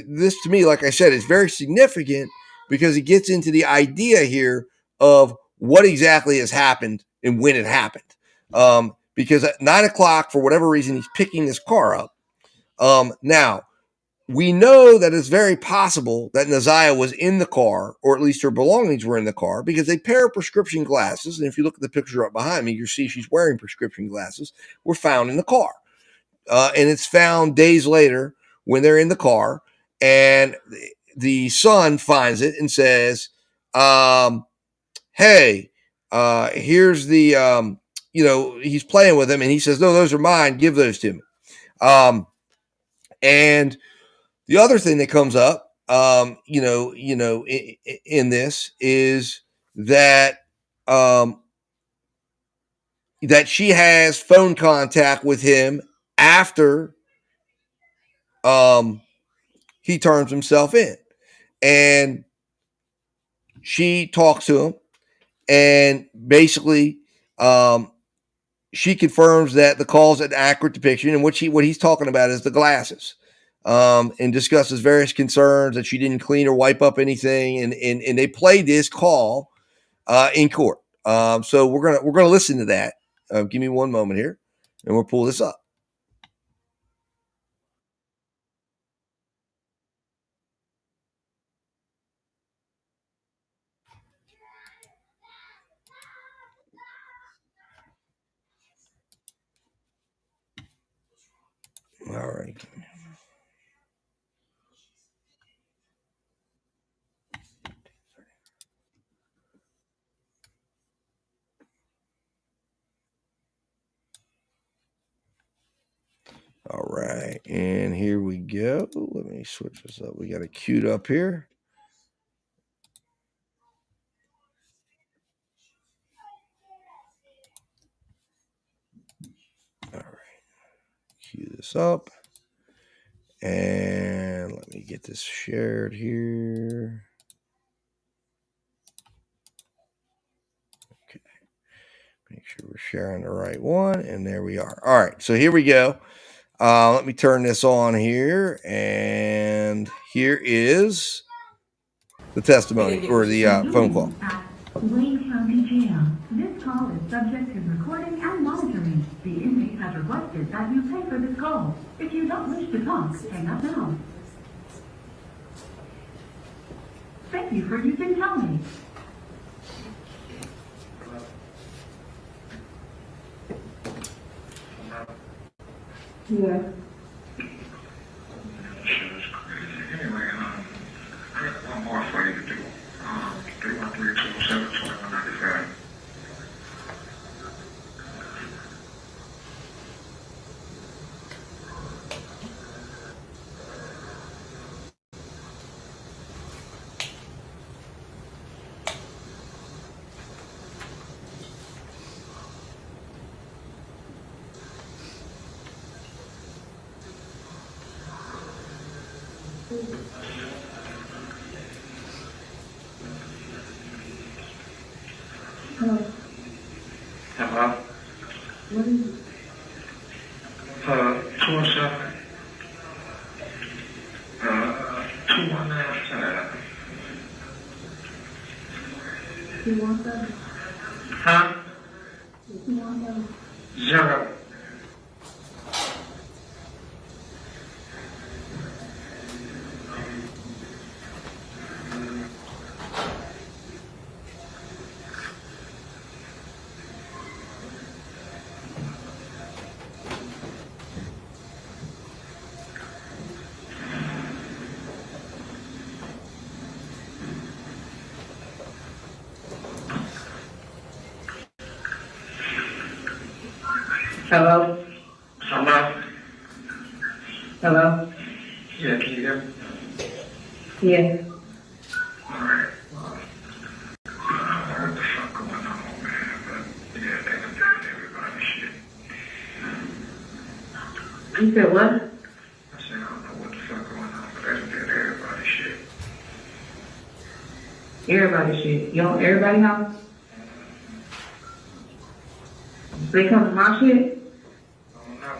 this to me, like I said, is very significant because it gets into the idea here of what exactly has happened and when it happened. Because at 9 o'clock, for whatever reason, he's picking this car up. Now, we know that it's very possible that Naziah was in the car, or at least her belongings were in the car, because a pair of prescription glasses, and if you look at the picture up behind me, you see she's wearing prescription glasses, were found in the car. And it's found days later when they're in the car, and the son finds it and says, hey, here's the, he's playing with them, and he says, no, those are mine, give those to me. And the other thing that comes up, in this is that that she has phone contact with him after he turns himself in, and she talks to him, and basically she confirms that the call is an accurate depiction, and what he's talking about is the glasses. And discusses various concerns that she didn't clean or wipe up anything, and they played this call in court. So we're gonna listen to that. Give me one moment here, and we'll pull this up. All right. All right, and here we go. Let me switch this up. We got it queued up here. All right, cue this up, and let me get this shared here. Okay, make sure we're sharing the right one, and there we are. All right, so here we go. Let me turn this on here, and here is the testimony or the phone call. Wayne County Jail. This call is subject to recording and monitoring. The inmate has requested that you pay for this call. If you don't wish to talk, hang up now. Thank you for using Tell Me. Yeah. Anyway, I got one more for you to do. 313-207-2195. Hello? What is it? 207. 219. 217. Huh? 217. 0. Hello? Hello? Hello? Yeah, can you hear me? Yeah. Alright, well, I don't know what the fuck going on, man, but yeah, they done did everybody shit. You said what? I said, I don't know what the fuck going on, but they done did everybody shit. Everybody shit. You on everybody house? They come to my shit? I don't know.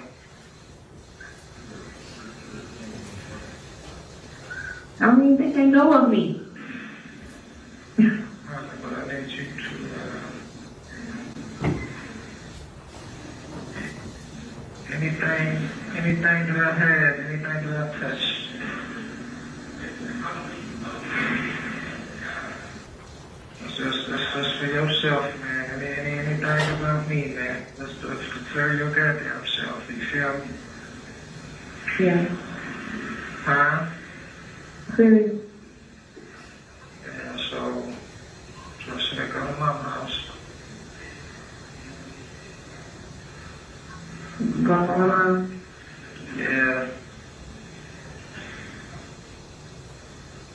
I don't even think they know of me. But I need you to, anything that I had, anything that I touched, that's for yourself, man. Anything about me, man. That's for your goddamn self. You feel me? Yeah. Huh? Serious. Yeah, so I said, go to mama's house. Go on. Yeah.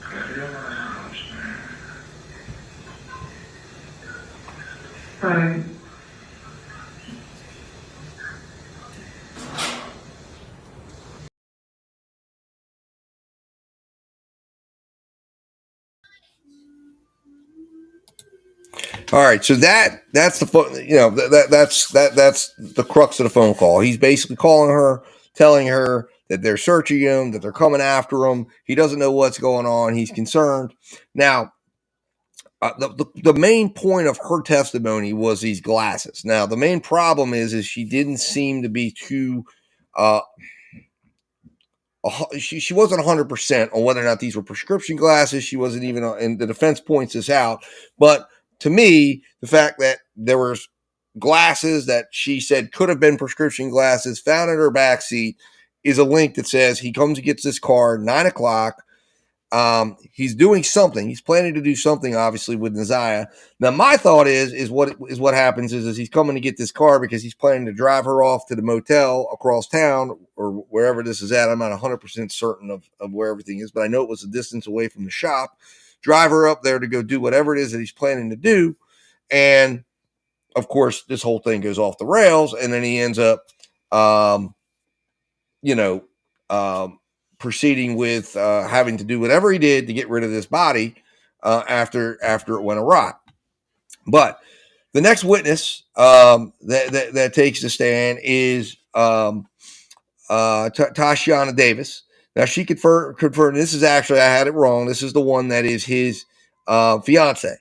Go to mama's house, man. Alright. All right, so that's the phone. That's the crux of the phone call. He's basically calling her, telling her that they're searching him, that they're coming after him. He doesn't know what's going on. He's concerned. Now, the main point of her testimony was these glasses. Now, the main problem is she didn't seem to be too. She wasn't 100% on whether or not these were prescription glasses. She wasn't even, and the defense points this out. But to me, the fact that there was glasses that she said could have been prescription glasses found in her backseat is a link that says he comes and gets this car 9:00. He's doing something. He's planning to do something, obviously, with Naziah. Now, my thought is what happens is he's coming to get this car because he's planning to drive her off to the motel across town or wherever this is at. I'm not 100% certain of where everything is, but I know it was a distance away from the shop. Drive her up there to go do whatever it is that he's planning to do. And, of course, this whole thing goes off the rails, and then he ends up, proceeding with having to do whatever he did to get rid of this body after it went awry. But the next witness that takes the stand is Tiana Davis. Now she confirmed. This is actually, I had it wrong. This is the one that is his fiance,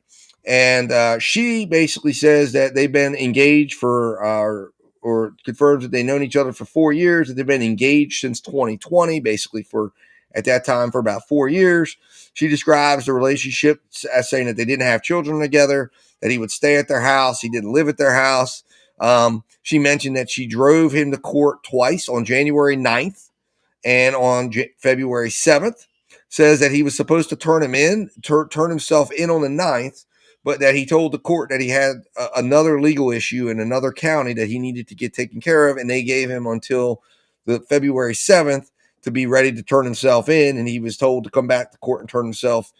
and she basically says that they've been engaged for or confirms that they've known each other for 4 years, that they've been engaged since 2020, basically for, at that time, for about 4 years. She describes the relationship as saying that they didn't have children together, that he would stay at their house. He didn't live at their house. She mentioned that she drove him to court twice, on January 9th and on February 7th. Says that he was supposed to turn himself in on the 9th, but that he told the court that he had another legal issue in another county that he needed to get taken care of, and they gave him until the February 7th to be ready to turn himself in, and he was told to come back to court and turn himself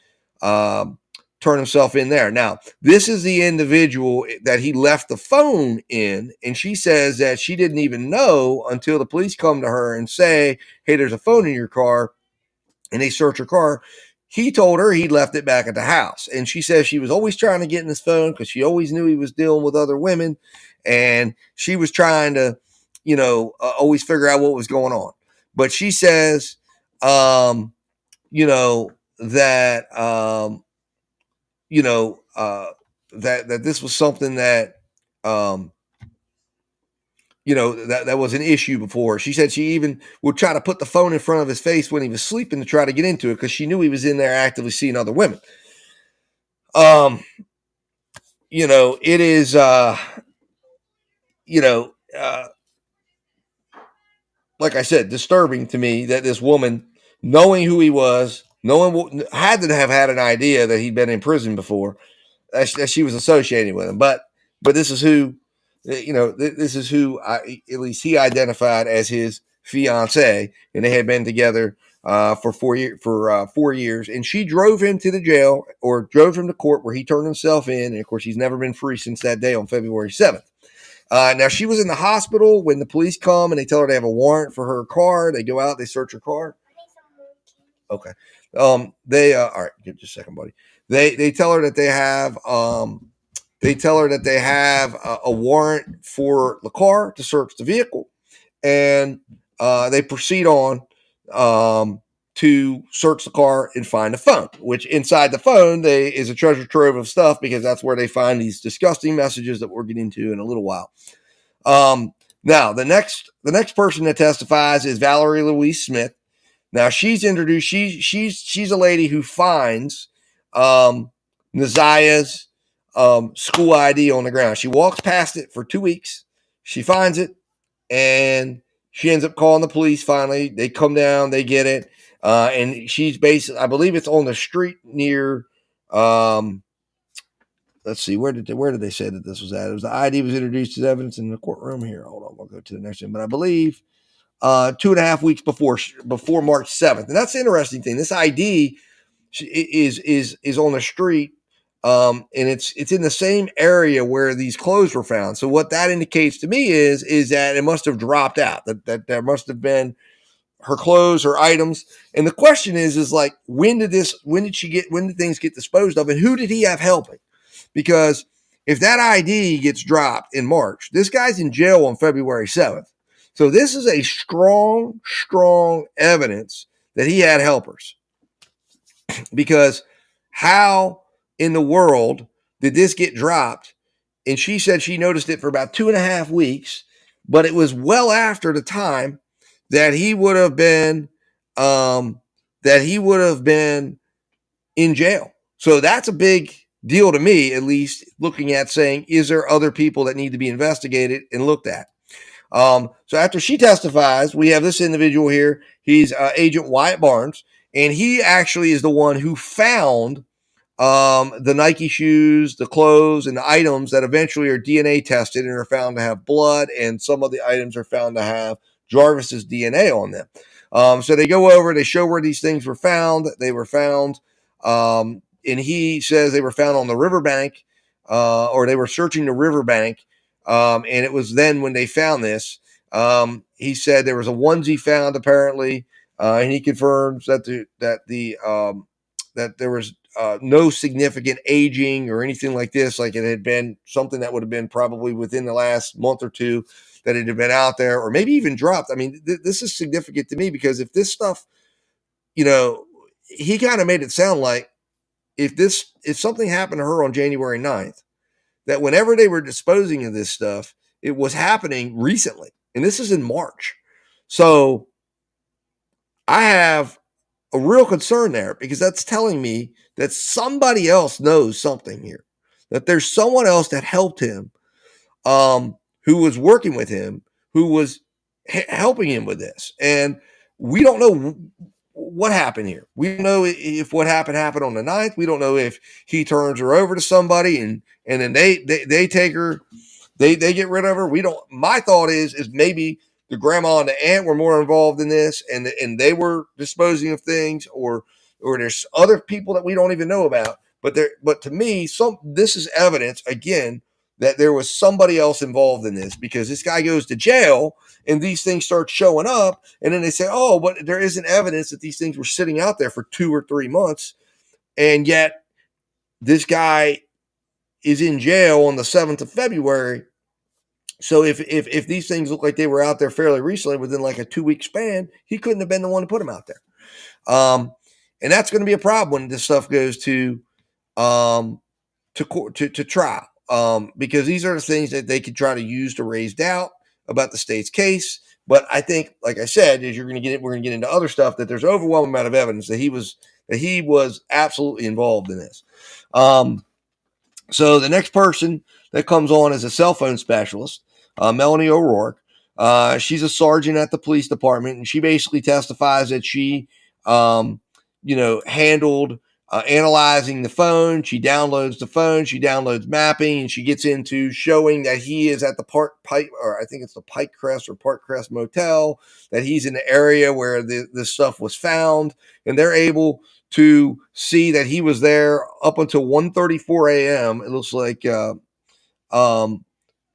in there. Now, this is the individual that he left the phone in, and she says that she didn't even know until the police come to her and say, hey, there's a phone in your car, and they search her car. He told her he'd left it back at the house. And she says she was always trying to get in his phone because she always knew he was dealing with other women. And she was trying to, always figure out what was going on. But she says, that, that this was something that, that was an issue before. She said she even would try to put the phone in front of his face when he was sleeping to try to get into it because she knew he was in there actively seeing other women. It is, like I said, disturbing to me that this woman, knowing who he was, had to have had an idea that he'd been in prison before, that she was associating with him. But this is who this is who at least he identified as his fiance, and they had been together for 4 years. And she drove him to the jail, or drove him to court, where he turned himself in. And of course, he's never been free since that day on February 7th. Now, she was in the hospital when the police come and they tell her they have a warrant for her car. They go out, they search her car. Okay. All right, give just a second, buddy. They tell her that they have a warrant for the car to search the vehicle, and they proceed on to search the car and find the phone, which inside the phone is a treasure trove of stuff, because that's where they find these disgusting messages that we're getting to in a little while. Now the next person that testifies is Valerie Louise Smith. Now she's introduced. She's a lady who finds Nazia's school ID on the ground. She walks past it for 2 weeks. She finds it, and she ends up calling the police. Finally, they come down, they get it, and she's basically, I believe it's on the street near. Let's see, where did they say that this was at? It was the ID was introduced as evidence in the courtroom. Here, hold on, we'll go to the next one. But I believe 2.5 weeks before March 7th, and that's the interesting thing. This ID is on the street, and it's in the same area where these clothes were found. So what that indicates to me is that it must have dropped out. That there must have been her clothes, her items. And the question is like, when did things get disposed of, and who did he have helping? Because if that ID gets dropped in March, this guy's in jail on February 7th. So this is a strong evidence that he had helpers. Because how in the world did this get dropped? And she said she noticed it for about 2.5 weeks, but it was well after the time that he would have been in jail. So that's a big deal to me, at least, looking at saying, is there other people that need to be investigated and looked at? So after she testifies, we have this individual here. He's Agent Wyatt Barnes, and he actually is the one who found the Nike shoes, the clothes, and the items that eventually are DNA tested and are found to have blood, and some of the items are found to have Jarvis's DNA on them. So they go over, they show where these things were found. They were found, and he says they were found on the riverbank, or they were searching the riverbank. And it was then when they found this. He said there was a onesie found apparently, and he confirms that there was no significant aging or anything like this. Like it had been something that would have been probably within the last month or two that it had been out there, or maybe even dropped. I mean, this is significant to me, because if this stuff, he kind of made it sound like if something happened to her on January 9th, that whenever they were disposing of this stuff, it was happening recently. And this is in March. So I have a real concern there, because that's telling me that somebody else knows something here, that there's someone else that helped him, who was working with him, who was helping him with this. And we don't know what happened here. We don't know if what happened on the 9th. We don't know if he turns her over to somebody and then they take her, they get rid of her. We don't. My thought is maybe the grandma and the aunt were more involved in this, and they were disposing of things, or there's other people that we don't even know about. But to me, this is evidence again that there was somebody else involved in this, because this guy goes to jail and these things start showing up, and then they say, oh, but there isn't evidence that these things were sitting out there for 2 or 3 months, and yet this guy is in jail on the 7th of February. So if these things look like they were out there fairly recently, within like a 2-week span, he couldn't have been the one to put them out there. And that's going to be a problem when this stuff goes to court, to trial, because these are the things that they could try to use to raise doubt about the state's case. But I think, like I said, we're going to get into other stuff, that there's an overwhelming amount of evidence that he was absolutely involved in this. So the next person that comes on is a cell phone specialist, Melanie O'Rourke. She's a sergeant at the police department, and she basically testifies that she, handled analyzing the phone. She downloads the phone. She downloads mapping, and she gets into showing that he is at the Pike Crest or Park Crest Motel, that he's in the area where this stuff was found. And they're able to see that he was there up until 1:34 a.m. It looks like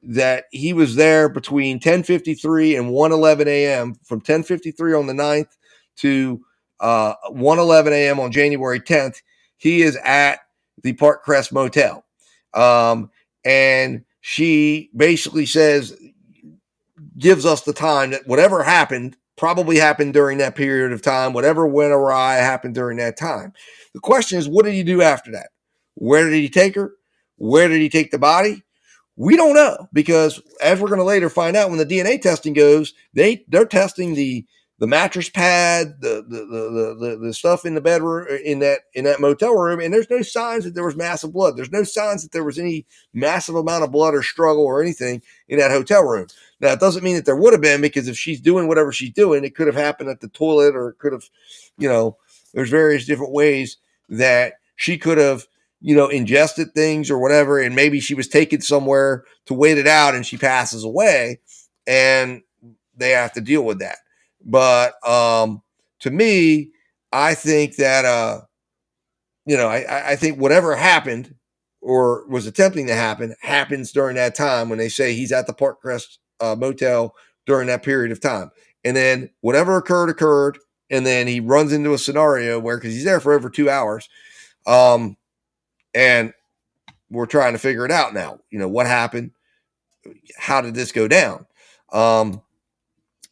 that he was there between 10:53 and 1:11 a.m. from 10:53 on the 9th to 1:11 a.m. on January 10th. He is at the Park Crest Motel. And she basically gives us the time that whatever happened probably happened during that period of time. Whatever went awry happened during that time. The question is, what did he do after that? Where did he take her? Where did he take the body? We don't know, because as we're going to later find out, when the DNA testing goes, they're testing the mattress pad, the stuff in the bedroom, in that motel room, and there's no signs that there was massive blood. There's no signs that there was any massive amount of blood or struggle or anything in that hotel room. Now, it doesn't mean that there would have been, because if she's doing whatever she's doing, it could have happened at the toilet, or it could have, there's various different ways that she could have, ingested things or whatever, and maybe she was taken somewhere to wait it out and she passes away, and they have to deal with that. But to me, I think that I think whatever happened or was attempting to happen happens during that time when they say he's at the Park Crest Motel during that period of time. And then whatever occurred, and then he runs into a scenario where, because he's there for over 2 hours, and we're trying to figure it out now. What happened? How did this go down?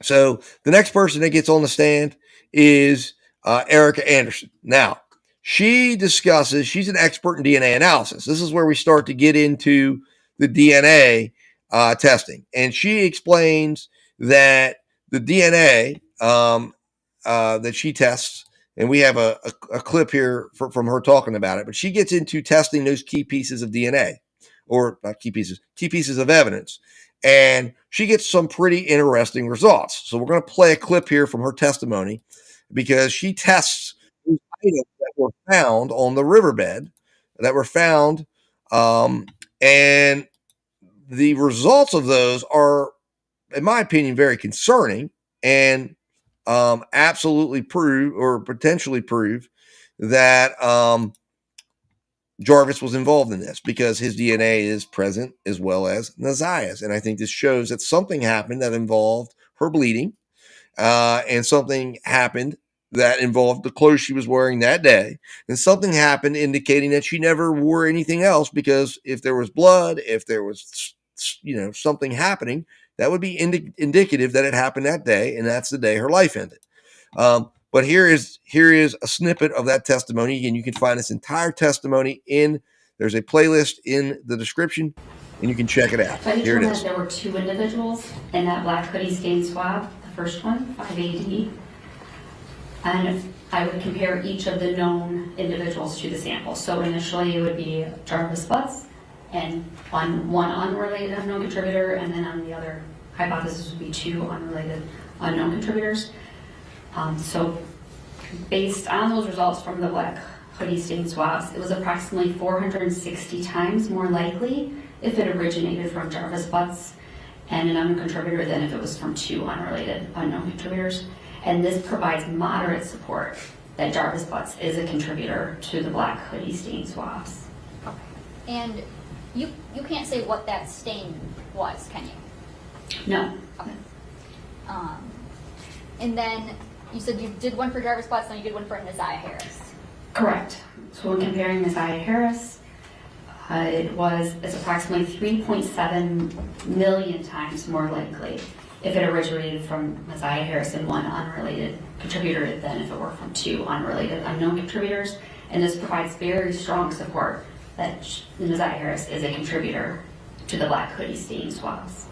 So the next person that gets on the stand is Erica Anderson. Now, she's an expert in DNA analysis. This is where we start to get into the DNA testing. And she explains that the DNA that she tests, and we have a clip here from her talking about it, but she gets into testing those key pieces of DNA, or not key pieces of evidence. And she gets some pretty interesting results. So we're going to play a clip here from her testimony, because she tests those items that were found on the riverbed, and the results of those are, in my opinion, very concerning, and absolutely prove, or potentially prove, that Jarvis was involved in this, because his DNA is present as well as Nazia's. And I think this shows that something happened that involved her bleeding, and something happened that involved the clothes she was wearing that day, and something happened indicating that she never wore anything else, because if there was blood, if there was something happening, that would be indicative that it happened that day, and that's the day her life ended. But here is a snippet of that testimony. Again, you can find this entire testimony there's a playlist in the description, and you can check it out. Here it is. There were 2 individuals in that black hoodie stain swab. The first one, 5AD, and I would compare each of the known individuals to the sample. So initially it would be Jarvis Butts, and on one unrelated unknown contributor, and then on the other hypothesis would be 2 unrelated unknown contributors. So based on those results from the black hoodie stain swabs, it was approximately 460 times more likely if it originated from Jarvis Butts and an unknown contributor than if it was from 2 unrelated unknown contributors. And this provides moderate support that Jarvis Butts is a contributor to the black hoodie stain swabs. And you can't say what that stain was, can you? No. Okay. And then you said you did one for Jarvis Butts, and you did one for Nazia Harris. Correct. So when comparing Nazia Harris, it's approximately 3.7 million times more likely if it originated from Nazia Harris and 1 unrelated contributor than if it were from 2 unrelated unknown contributors. And this provides very strong support that Nazia Harris is a contributor to the black hoodie stain swabs.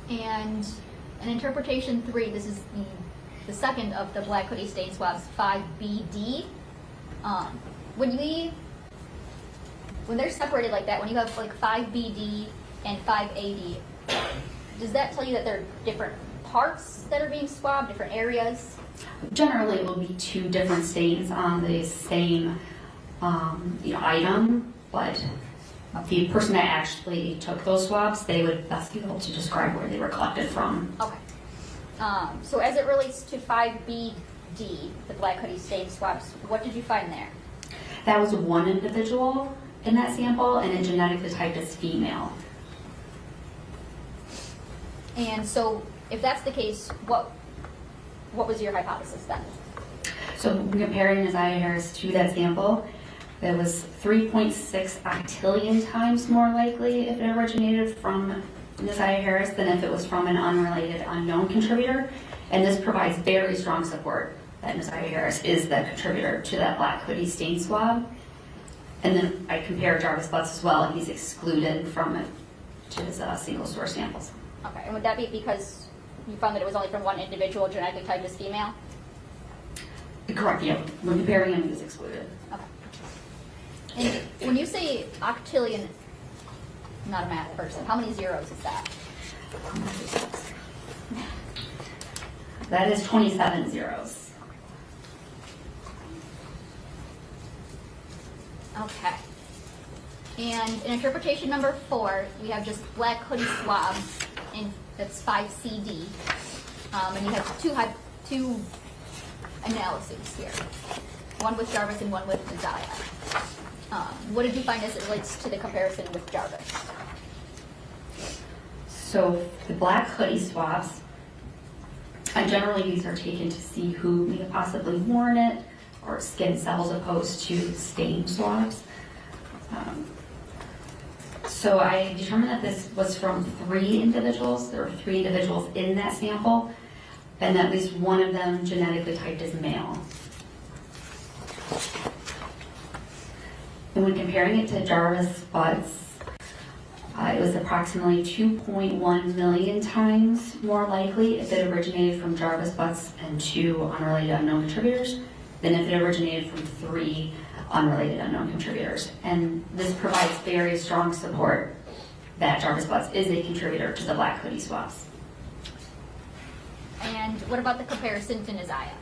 And in interpretation 3, this is the second of the black hoodie stain swabs, 5BD. When they're separated like that, when you have like 5BD and 5AD, does that tell you that they're different parts that are being swabbed, different areas? Generally, it will be 2 different stains on the same item, but the person that actually took those swabs, they would best be able to describe where they were collected from. Okay. So as it relates to 5BD, the black hoodie stain swabs, what did you find there? That was 1 individual in that sample, and it genetically typed as female. And so if that's the case, what was your hypothesis then? So comparing Isaiah Harris to that sample, that was 3.6 octillion times more likely if it originated from Isaiah Harris than if it was from an unrelated unknown contributor. And this provides very strong support that Isaiah Harris is the contributor to that black hoodie stain swab. And then I compare Jarvis Butts as well. He's excluded from it to his single source samples. Okay, and would that be because you found that it was only from 1 individual genetically typed as female? Correct, yeah. When comparing him, he's excluded. Okay. And when you say octillion, I'm not a math person, how many zeros is that? That is 27 zeros. Okay. And in interpretation number 4, we have just black hoodie swabs, and that's 5CD. And you have two analyses here, one with Jarvis and one with Isaiah. What did you find as it relates to the comparison with Jarvis? So the black hoodie swabs, generally these are taken to see who may have possibly worn it, or skin cells opposed to stain swabs. So I determined that this was from 3 individuals. There were 3 individuals in that sample, and at least one of them genetically typed as male. And when comparing it to Jarvis Butts, it was approximately 2.1 million times more likely if it originated from Jarvis Butts and 2 unrelated unknown contributors than if it originated from 3 unrelated unknown contributors. And this provides very strong support that Jarvis Butts is a contributor to the black hoodie swabs. And what about the comparison to Isaiah?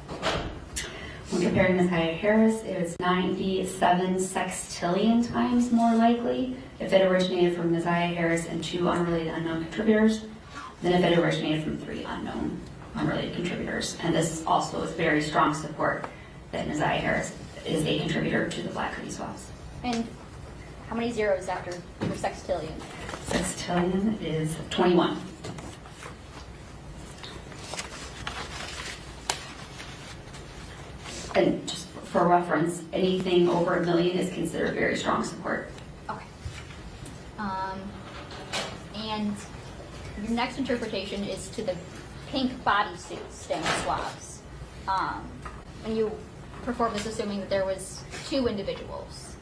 When comparing Isaiah Harris, it was 97 sextillion times more likely if it originated from Isaiah Harris and 2 unrelated unknown contributors than if it originated from 3 unrelated contributors. And this also is very strong support that Isaiah Harris is a contributor to the black hoodie swabs. And how many zeros after for sextillion? Sextillion is 21. And just for reference, anything over 1 million is considered very strong support. Okay. And your next interpretation is to the pink bodysuit stain swabs. And you performed this assuming that there was 2 individuals.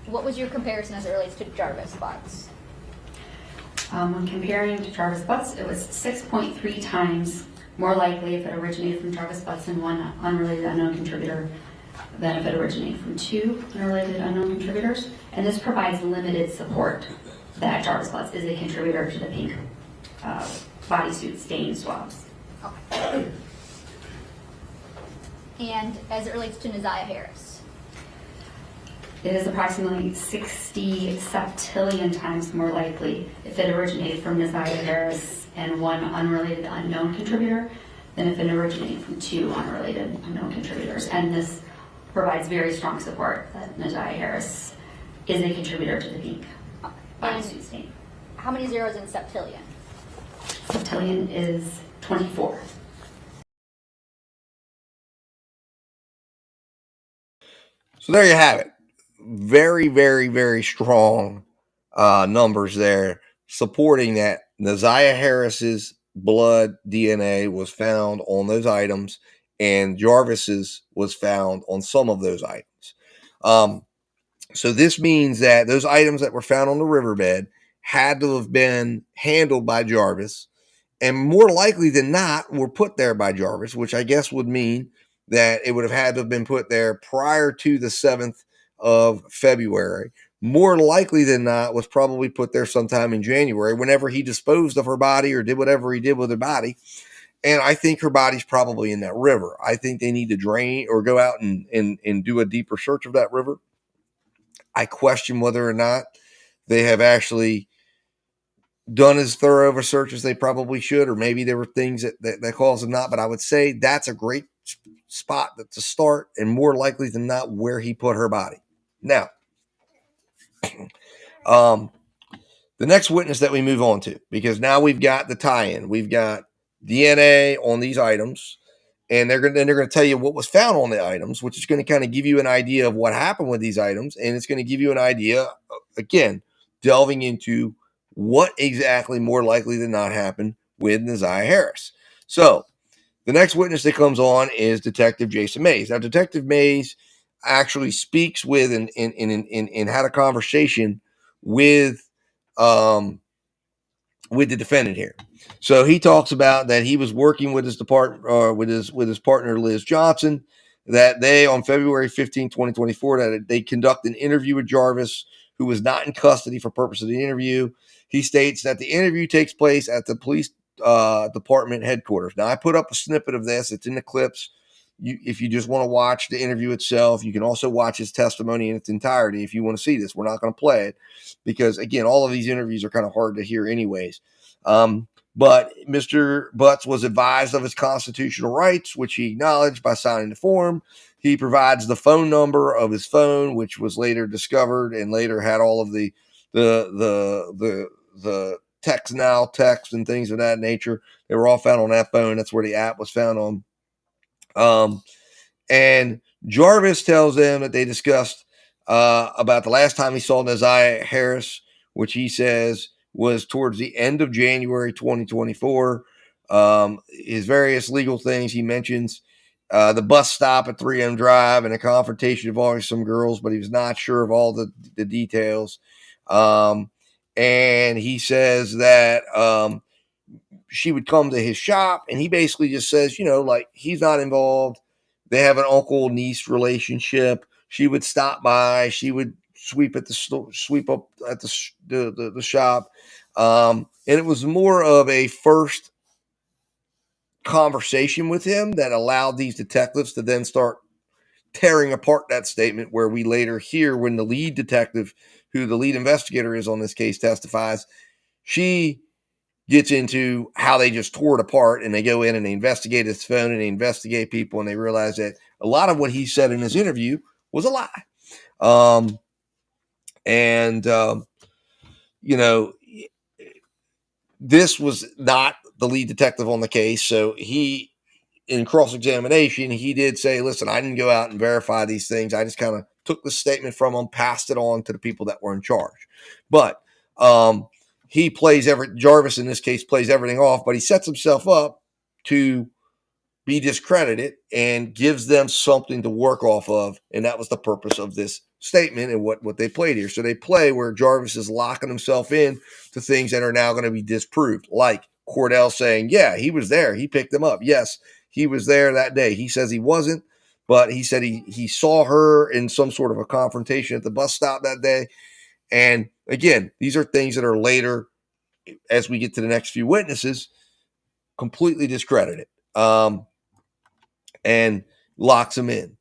What was your comparison as it relates to Jarvis Butts? When comparing to Jarvis Butts, it was 6.3 times more likely if it originated from Jarvis Butts and 1 unrelated unknown contributor than if it originated from 2 unrelated unknown contributors. And this provides limited support that Jarvis Butts is a contributor to the pink bodysuit stain swabs. Okay. And as it relates to Isaiah Harris? It is approximately 60 septillion times more likely if it originated from Isaiah Harris and 1 unrelated unknown contributor than if it originated from 2 unrelated unknown contributors. And this provides very strong support that Isaiah Harris is a contributor to the pink bodysuit stain. How many zeros in septillion? Septillion is 24. So there you have it. Very, very, very strong numbers there supporting that Isaiah Harris's blood DNA was found on those items and Jarvis's was found on some of those items. So this means that those items that were found on the riverbed had to have been handled by Jarvis, and more likely than not were put there by Jarvis, which I guess would mean that it would have had to have been put there prior to the 7th of February. more likely than not was probably put there sometime in January, whenever he disposed of her body or did whatever he did with her body. And I think her body's probably in that river. I think they need to drain or go out and do a deeper search of that river. I question whether or not they have actually done as thorough of a search as they probably should, or maybe there were things that caused them not. But I would say that's a great spot to start, and more likely than not, where he put her body. Now, the next witness that we move on to, because now we've got the tie-in, we've got DNA on these items, and they're going to tell you what was found on the items, which is going to kind of give you an idea of what happened with these items, and it's going to give you an idea, again, delving into what exactly more likely than not happened with Neziah Harris. So the next witness that comes on is Detective Jason Mays. Now, Detective Mays actually speaks with and had a conversation with the defendant here. So he talks about that he was working with his department, with his partner Liz Johnson, that they on February 15, 2024, that they conduct an interview with Jarvis, who was not in custody for purpose of the interview. He states that the interview takes place at the police department headquarters. Now, I put up a snippet of this. It's in the clips. If you just want to watch the interview itself, you can also watch his testimony in its entirety if you want to see this. We're not going to play it because, again, all of these interviews are kind of hard to hear anyways. But Mr. Butts was advised of his constitutional rights, which he acknowledged by signing the form. He provides the phone number of his phone, which was later discovered and later had all of the text now text and things of that nature. They were all found on that phone. That's where the app was found on. And Jarvis tells them that they discussed about the last time he saw Neziah Harris, which he says was towards the end of January 2024. His various legal things he mentions, the bus stop at 3M Drive and a confrontation involving some girls, but he was not sure of all the details. And he says that she would come to his shop, and he basically just says, like, he's not involved. They have an uncle-niece relationship. She would stop by. She would sweep up at the shop. And it was more of a first conversation with him that allowed these detectives to then start tearing apart that statement, where we later hear when the lead detective, who the lead investigator is on this case, testifies, she gets into how they just tore it apart, and they go in and they investigate his phone and they investigate people, and they realize that a lot of what he said in his interview was a lie. This was not the lead detective on the case. So he, in cross-examination, he did say, listen, I didn't go out and verify these things. I just kind of took the statement from them, passed it on to the people that were in charge. But he plays Jarvis in this case plays everything off, but he sets himself up to be discredited and gives them something to work off of. And that was the purpose of this statement and what they played here. So they play where Jarvis is locking himself in to things that are now going to be disproved, like Cordell saying, yeah, he was there. He picked them up. Yes, he was there that day. He says he wasn't, but he said he saw her in some sort of a confrontation at the bus stop that day. And again, these are things that are later, as we get to the next few witnesses, completely discredited, and locks him in.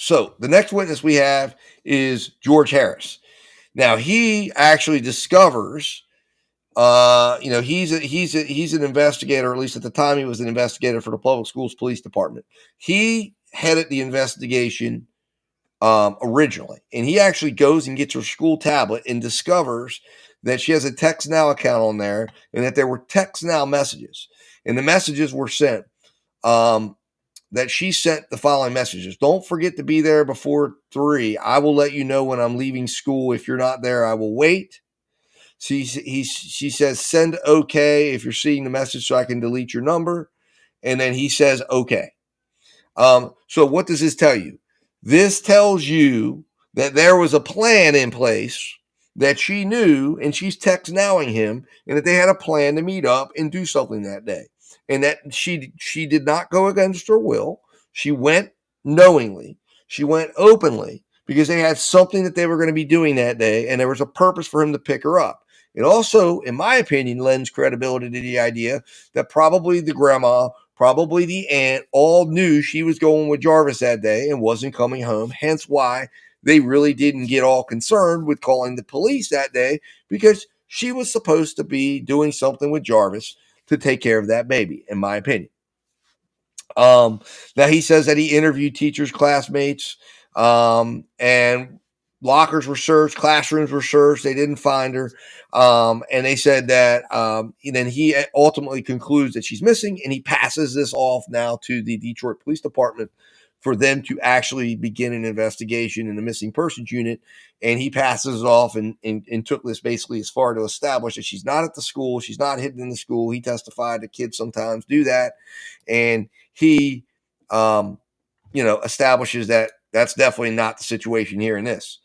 So the next witness we have is George Harris. Now he actually discovers, he's an investigator, or at least at the time he was an investigator for the public schools police department. He headed the investigation originally, and he actually goes and gets her school tablet and discovers that she has a Text Now account on there, and that there were Text Now messages, and the messages were sent. That she sent the following messages: don't forget to be there before 3. I will let you know when I'm leaving school. If you're not there, I will wait. She says, send okay if you're seeing the message so I can delete your number. And then he says, okay. So what does this tell you? This tells you that there was a plan in place that she knew, and she's text nowing him, and that they had a plan to meet up and do something that day. And that she did not go against her will. She went knowingly. She went openly because they had something that they were going to be doing that day, and there was a purpose for him to pick her up. It also, in my opinion, lends credibility to the idea that probably the grandma, probably the aunt, all knew she was going with Jarvis that day and wasn't coming home, hence why they really didn't get all concerned with calling the police that day, because she was supposed to be doing something with Jarvis to take care of that baby, in my opinion. Now he says that he interviewed teachers, classmates, and lockers were searched, classrooms were searched. They didn't find her. And they said that then he ultimately concludes that she's missing, and he passes this off now to the Detroit Police Department for them to actually begin an investigation in the missing persons unit. And he passes it off and took this basically as far to establish that she's not at the school. She's not hidden in the school. He testified that kids sometimes do that. And he, establishes that that's definitely not the situation here in this.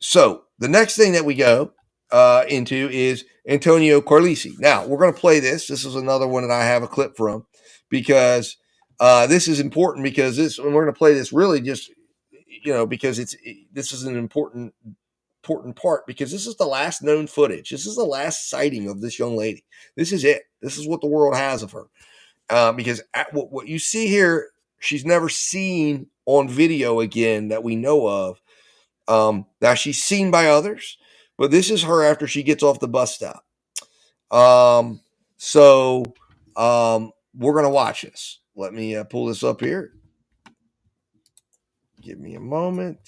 So the next thing that we go into is Antonio Carlisi. Now we're going to play this. This is another one that I have a clip from, because this is important, because we're going to play this really just, because this is an important part, because this is the last known footage. This is the last sighting of this young lady. This is it. This is what the world has of her. Because what you see here, she's never seen on video again that we know of. Now she's seen by others, but this is her after she gets off the bus stop. So we're going to watch this. Let me pull this up here. Give me a moment.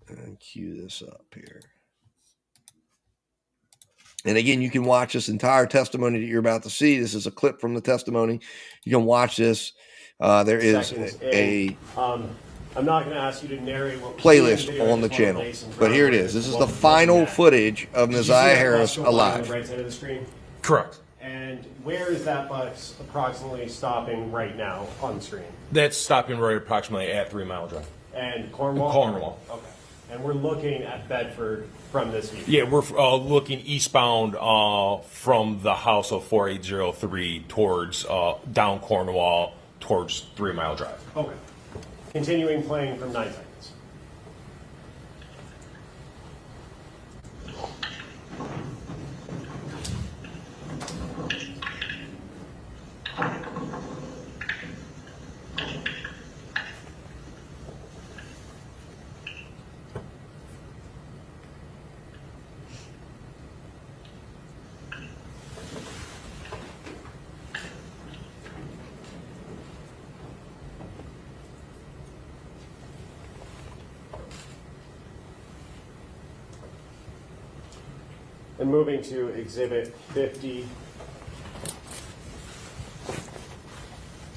And cue this up here. And again, you can watch this entire testimony that you're about to see. This is a clip from the testimony. You can watch this. There is I'm not going to ask you to narrate what playlist on the channel, but here it is. This is the final footage of Neziah Harris alive. On the right side of the screen? Correct. And where is that bus approximately stopping right now on the screen? That's stopping right approximately at 3 Mile Drive. And Cornwall? Cornwall. Okay. And we're looking at Bedford from this view? Yeah, we're looking eastbound from the house of 4803 towards down Cornwall towards 3 Mile Drive. Okay. Continuing playing from 9 seconds. And moving to Exhibit 50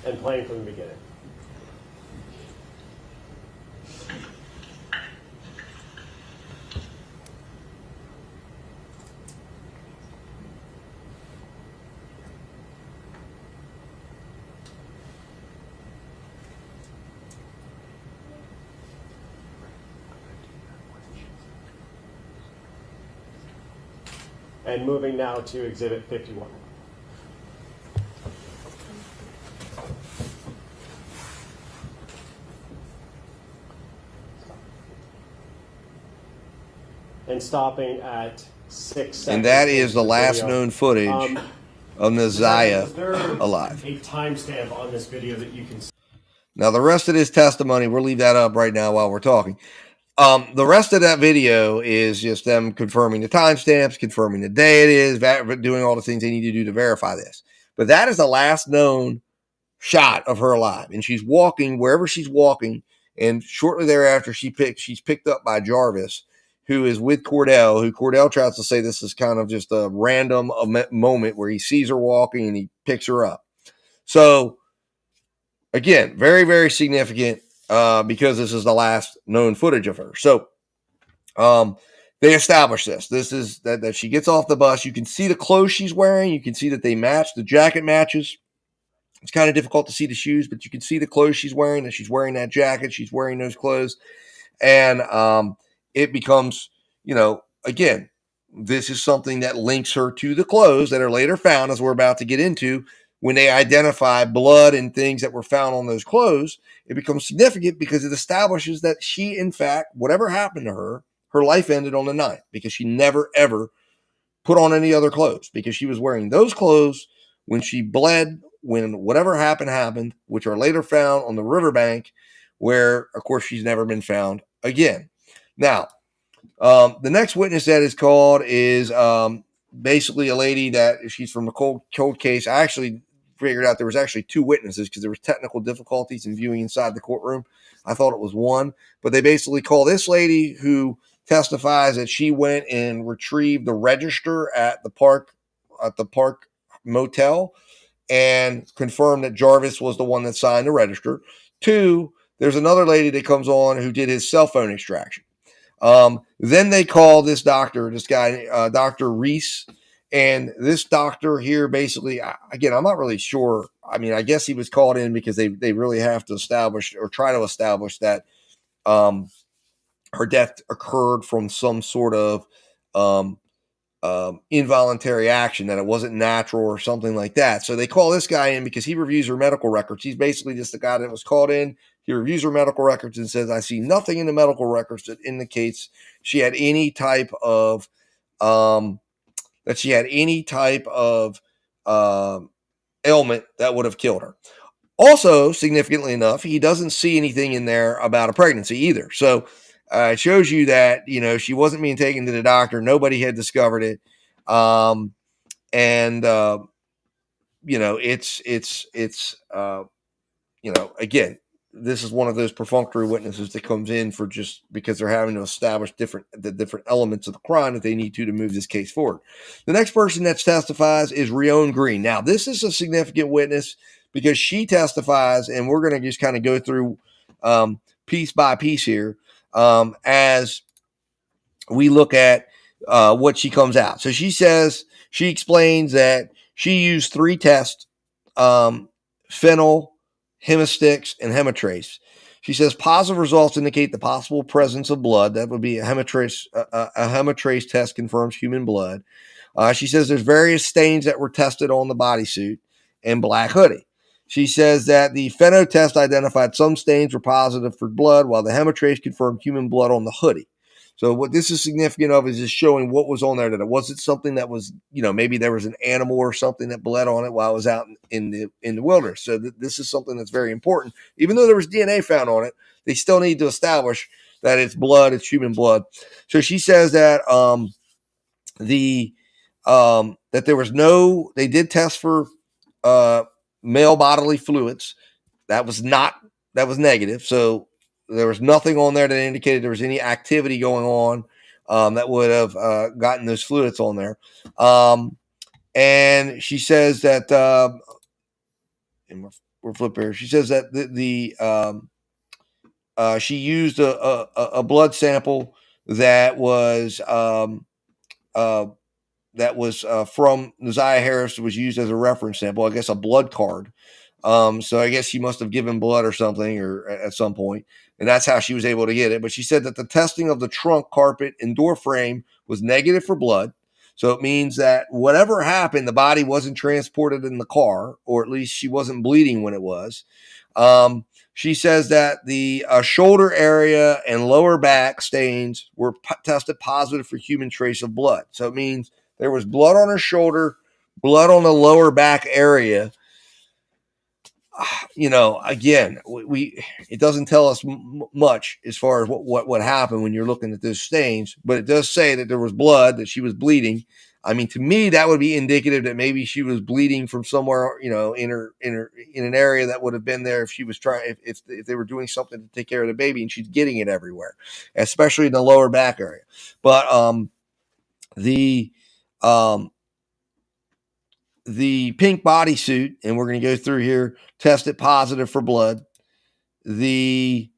and playing from the beginning. And moving now to Exhibit 51. And stopping at 6 seconds. And that is the last known footage of Neziah is there alive. A timestamp on this video that you can see? Now, the rest of this testimony, we'll leave that up right now while we're talking. The rest of that video is just them confirming the timestamps, confirming the day it is, doing all the things they need to do to verify this. But that is the last known shot of her alive. And she's walking wherever she's walking. And shortly thereafter, she's picked up by Jarvis, who is with Cordell, who Cordell tries to say this is kind of just a random moment where he sees her walking and he picks her up. So, again, very, very significant. Because this is the last known footage of her. So they established this. This is that she gets off the bus. You can see the clothes she's wearing. You can see that they match. The jacket matches. It's kind of difficult to see the shoes, but you can see the clothes she's wearing, that she's wearing that jacket. She's wearing those clothes. And it becomes, again, this is something that links her to the clothes that are later found, as we're about to get into. When they identify blood and things that were found on those clothes, it becomes significant because it establishes that she, in fact, whatever happened to her, her life ended on the 9th because she never, ever put on any other clothes, because she was wearing those clothes when she bled, when whatever happened, which are later found on the riverbank, where, of course, she's never been found again. Now, the next witness that is called is basically a lady that she's from a cold case. I actually figured out there was actually 2 witnesses because there was technical difficulties in viewing inside the courtroom. I thought it was one, but they basically call this lady who testifies that she went and retrieved the register at the park motel and confirmed that Jarvis was the one that signed the register. 2, there's another lady that comes on who did his cell phone extraction. Then they call this doctor, this guy, Dr. Reese. And this doctor here, basically, again, I'm not really sure. I mean, I guess he was called in because they really have to establish or try to establish that her death occurred from some sort of involuntary action, that it wasn't natural or something like that. So they call this guy in because he reviews her medical records. He's basically just the guy that was called in. He reviews her medical records and says, I see nothing in the medical records that indicates she had any type of ailment that would have killed her. Also, significantly enough, he doesn't see anything in there about a pregnancy either. So it shows you that, she wasn't being taken to the doctor. Nobody had discovered it. Again, this is one of those perfunctory witnesses that comes in for just because they're having to establish the different elements of the crime that they need to move this case forward. The next person that testifies is Rion Green. Now, this is a significant witness because she testifies, and we're going to just kind of go through piece by piece here as we look at what she comes out. So she explains that she used 3 tests, phenol, hemostix, and hematrace. She says positive results indicate the possible presence of blood. That would be a hematrace. A hematrace test confirms human blood. She says there's various stains that were tested on the bodysuit and black hoodie. She says that the phenol test identified some stains were positive for blood, while the hematrace confirmed human blood on the hoodie. So what this is significant of is just showing what was on there, that it wasn't something that was, maybe there was an animal or something that bled on it while it was out in the wilderness. So this is something that's very important. Even though there was DNA found on it, they still need to establish that it's blood, it's human blood. So she says that that there was they did test for male bodily fluids. That was negative. So there was nothing on there that indicated there was any activity going on that would have gotten those fluids on there. And she says that, and we're flipping here. She says that she used a blood sample that was from Nasiah Harris, was used as a reference sample. I guess a blood card. So I guess she must have given blood or something, or at some point, and that's how she was able to get it. But she said that the testing of the trunk, carpet, and door frame was negative for blood. So it means that whatever happened, the body wasn't transported in the car, or at least she wasn't bleeding when it was. She says that the shoulder area and lower back stains were tested positive for human trace of blood. So it means there was blood on her shoulder, blood on the lower back area. Again, it doesn't tell us much as far as what happened when you're looking at those stains, but it does say that there was blood, that she was bleeding. I mean, to me, that would be indicative that maybe she was bleeding from somewhere, in an area that would have been there if she was trying, if they were doing something to take care of the baby, and she's getting it everywhere, especially in the lower back area. But the pink bodysuit, and we're going to go through here, tested positive for blood. The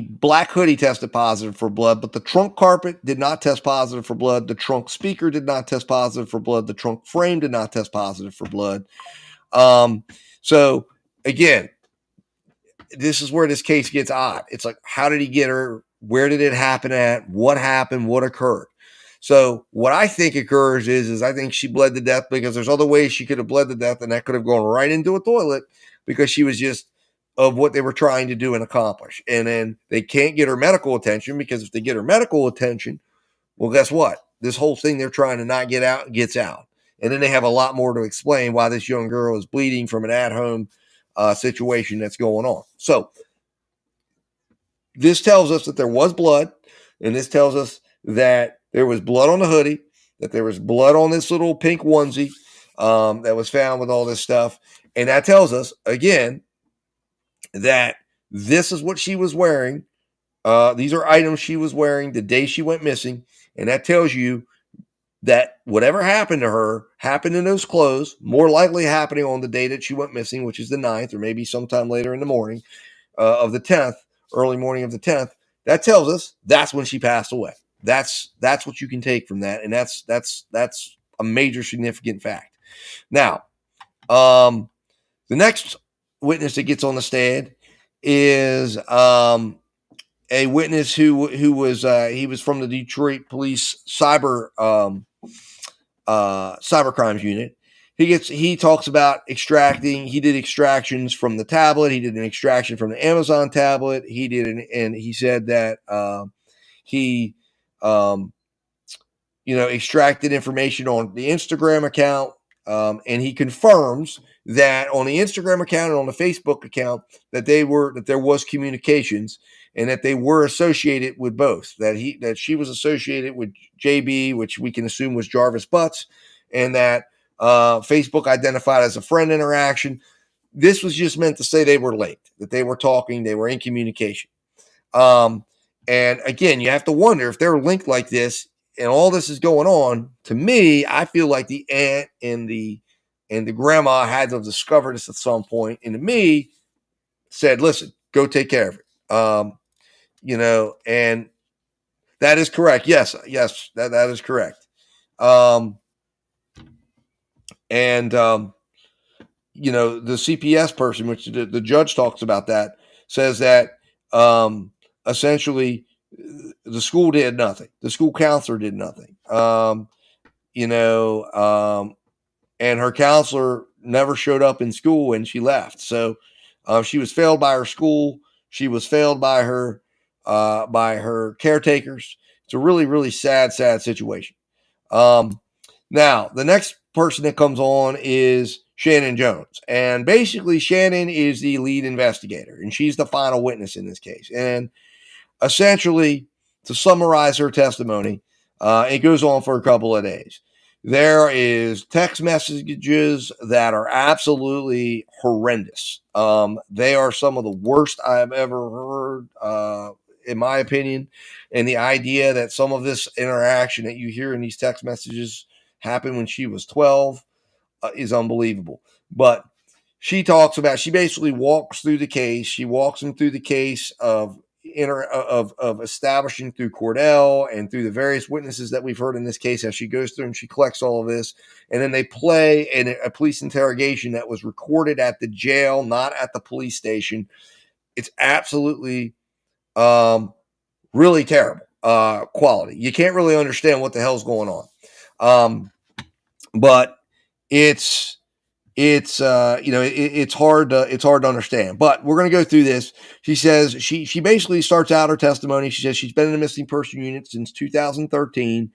black hoodie tested positive for blood, but the trunk carpet did not test positive for blood. The trunk speaker did not test positive for blood. The trunk frame did not test positive for blood. So again, this is where this case gets odd. It's like, how did he get her Where did it happen at? What happened? What occurred? So what I think occurs is I think she bled to death because there's other ways she could have bled to death, and that could have gone right into a toilet because she was just of what they were trying to do and accomplish. And then they can't get her medical attention because if they get her medical attention, well, guess what? This whole thing they're trying to not get out gets out. And then they have a lot more to explain why this young girl is bleeding from an at-home situation that's going on. So this tells us that there was blood, and this tells us that there was blood on the hoodie, that there was blood on this little pink onesie that was found with all this stuff. And that tells us, again, that this is what she was wearing. These are items she was wearing the day she went missing. And that tells you that whatever happened to her happened in those clothes, more likely happening on the day that she went missing, which is the 9th, or maybe sometime later in the morning of the 10th, early morning of the 10th. That tells us that's when she passed away. That's what you can take from that. And that's a major significant fact. Now, the next witness that gets on the stand is a witness who was he was from the Detroit Police cyber crimes unit. He talks about extracting. He did extractions from the tablet. He did an extraction from the Amazon tablet. And he said that he extracted information on the Instagram account. And he confirms that on the Instagram account and on the Facebook account that there was communications and that they were associated with both. That she was associated with JB, which we can assume was Jarvis Butts, and that Facebook identified as a friend interaction. This was just meant to say they were linked, that they were talking, they were in communication. And again, you have to wonder if they're linked like this and all this is going on. To me, I feel like the aunt and the grandma had to have discovered this at some point, and to me said, listen, go take care of it. And that is correct. Yes, that is correct. The CPS person, which the judge talks about that, says that essentially the school did nothing. The school counselor did nothing. And her counselor never showed up in school when she left. So she was failed by her school. She was failed by her caretakers. It's a really, really sad situation. Now, the next person that comes on is Shannon Jones. And basically, Shannon is the lead investigator, and she's the final witness in this case. And essentially, to summarize her testimony, it goes on for a couple of days. There is text messages that are absolutely horrendous. They are some of the worst I've ever heard, in my opinion. And the idea that some of this interaction that you hear in these text messages happened when she was 12 is unbelievable. But she basically walks through the case. She walks them through the case of establishing through Cordell and through the various witnesses that we've heard in this case as she goes through and she collects all of this. And then they play a police interrogation that was recorded at the jail, not at the police station. It's absolutely really terrible quality. You can't really understand what the hell's going on. But it's hard to understand, but we're going to go through this. She says she basically starts out her testimony. She says she's been in the missing person unit since 2013.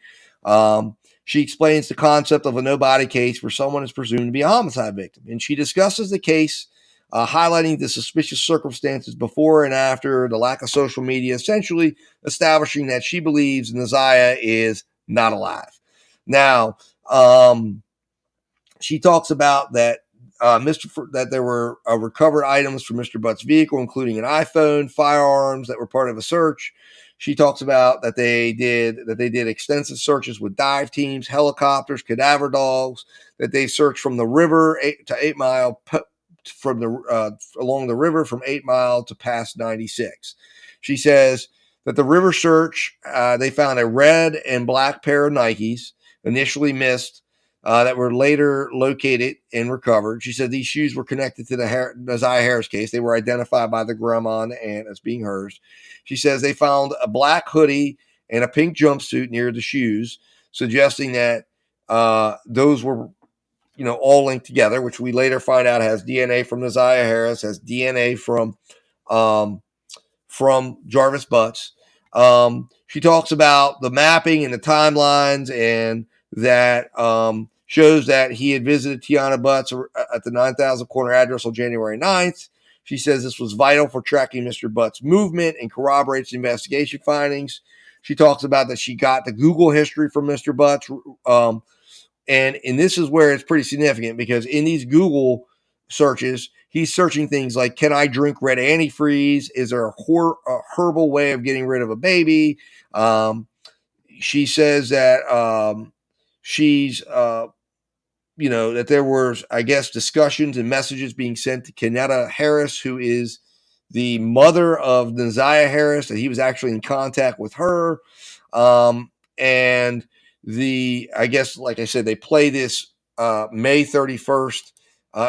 She explains the concept of a no-body case where someone is presumed to be a homicide victim. And she discusses the case, highlighting the suspicious circumstances before and after, the lack of social media, essentially establishing that she believes Naziah is not alive. Now, she talks about that that there were recovered items from Mr. Butts' vehicle, including an iPhone, firearms that were part of a search. She talks about that they did extensive searches with dive teams, helicopters, cadaver dogs, that they searched from the river 8 to 8 mile from the along the river from 8 Mile to past 96. She says that the river search, they found a red and black pair of Nikes, initially missed. that were later located and recovered. She said these shoes were connected to the Naziah Harris case. They were identified by the grandma and aunt as being hers. She says they found a black hoodie and a pink jumpsuit near the shoes, suggesting that those were, all linked together, which we later find out has DNA from Naziah Harris, has DNA from Jarvis Butts. She talks about the mapping and the timelines, and that shows that he had visited Tiana Butts at the 9,000 corner address on January 9th. She says this was vital for tracking Mr. Butts' movement and corroborates the investigation findings. She talks about that she got the Google history from Mr. Butts. And this is where it's pretty significant, because in these Google searches, he's searching things like, can I drink red antifreeze? Is there a herbal way of getting rid of a baby? She says that she's, that there was, I guess, discussions and messages being sent to Kenetta Harris, who is the mother of Naziah Harris, that he was actually in contact with her. And I guess, like I said, they play this May 31st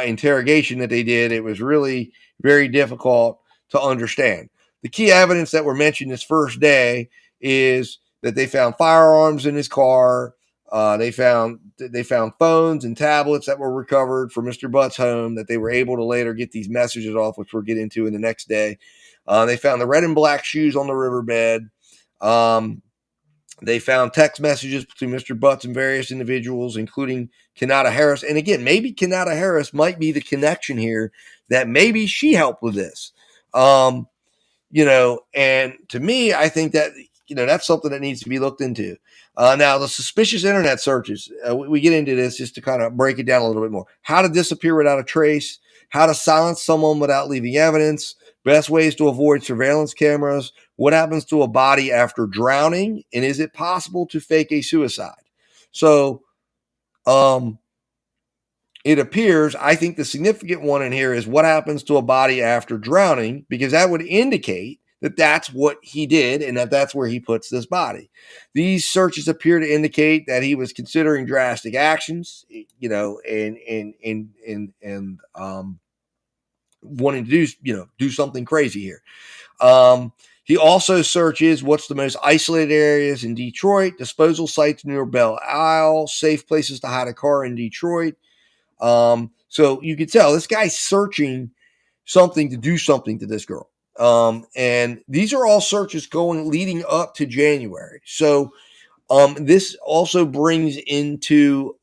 interrogation that they did. It was really very difficult to understand. The key evidence that were mentioned this first day is that they found firearms in his car. They found phones and tablets that were recovered from Mr. Butts' home, that they were able to later get these messages off, which we'll get into in the next day. They found the red and black shoes on the riverbed. They found text messages between Mr. Butts and various individuals, including Kenetta Harris. And again, maybe Kenetta Harris might be the connection here, that maybe she helped with this. And to me, I think that, that's something that needs to be looked into. Now, the suspicious internet searches, we get into this just to kind of break it down a little bit more. How to disappear without a trace, how to silence someone without leaving evidence, best ways to avoid surveillance cameras, what happens to a body after drowning, and is it possible to fake a suicide? So, it appears, I think the significant one in here is what happens to a body after drowning, because that would indicate that that's what he did and that that's where he puts this body. These searches appear to indicate that he was considering drastic actions, and wanting to do something crazy here. He also searches what's the most isolated areas in Detroit, disposal sites near Belle Isle, safe places to hide a car in Detroit. So you can tell this guy's searching something to do something to this girl. And these are all searches leading up to January. So, this also brings into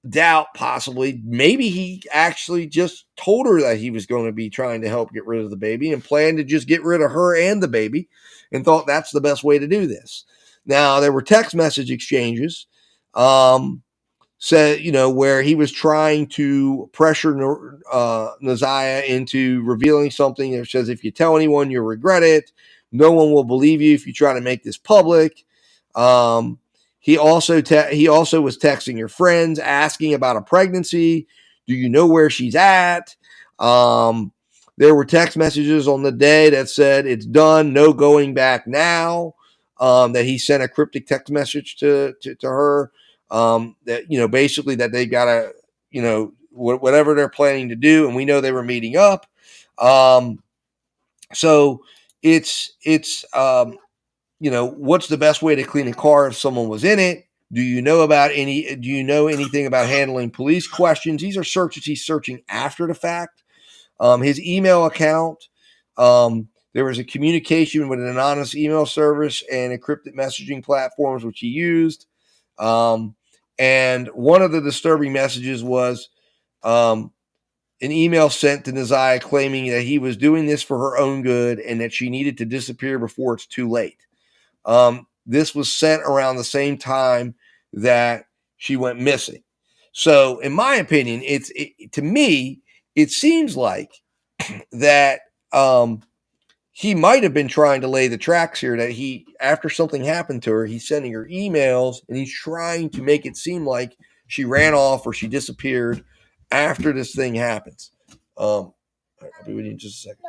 doubt, possibly, maybe he actually just told her that he was going to be trying to help get rid of the baby and planned to just get rid of her and the baby, and thought that's the best way to do this. Now, there were text message exchanges, where he was trying to pressure Naziah into revealing something that says, if you tell anyone, you'll regret it. No one will believe you if you try to make this public. He also was texting your friends, asking about a pregnancy. Do you know where she's at? There were text messages on the day that said, it's done, no going back now. That he sent a cryptic text message to her. That, basically that they got to, whatever they're planning to do. And we know they were meeting up. So it's what's the best way to clean a car if someone was in it? Do you know anything about handling police questions? These are searches he's searching after the fact. His email account, there was a communication with an anonymous email service and encrypted messaging platforms, which he used. And one of the disturbing messages was an email sent to Naziah claiming that he was doing this for her own good and that she needed to disappear before it's too late. This was sent around the same time that she went missing. So, in my opinion, to me, it seems like that he might have been trying to lay the tracks here, that after something happened to her, he's sending her emails and he's trying to make it seem like she ran off or she disappeared after this thing happens. I'll be with you in just a second.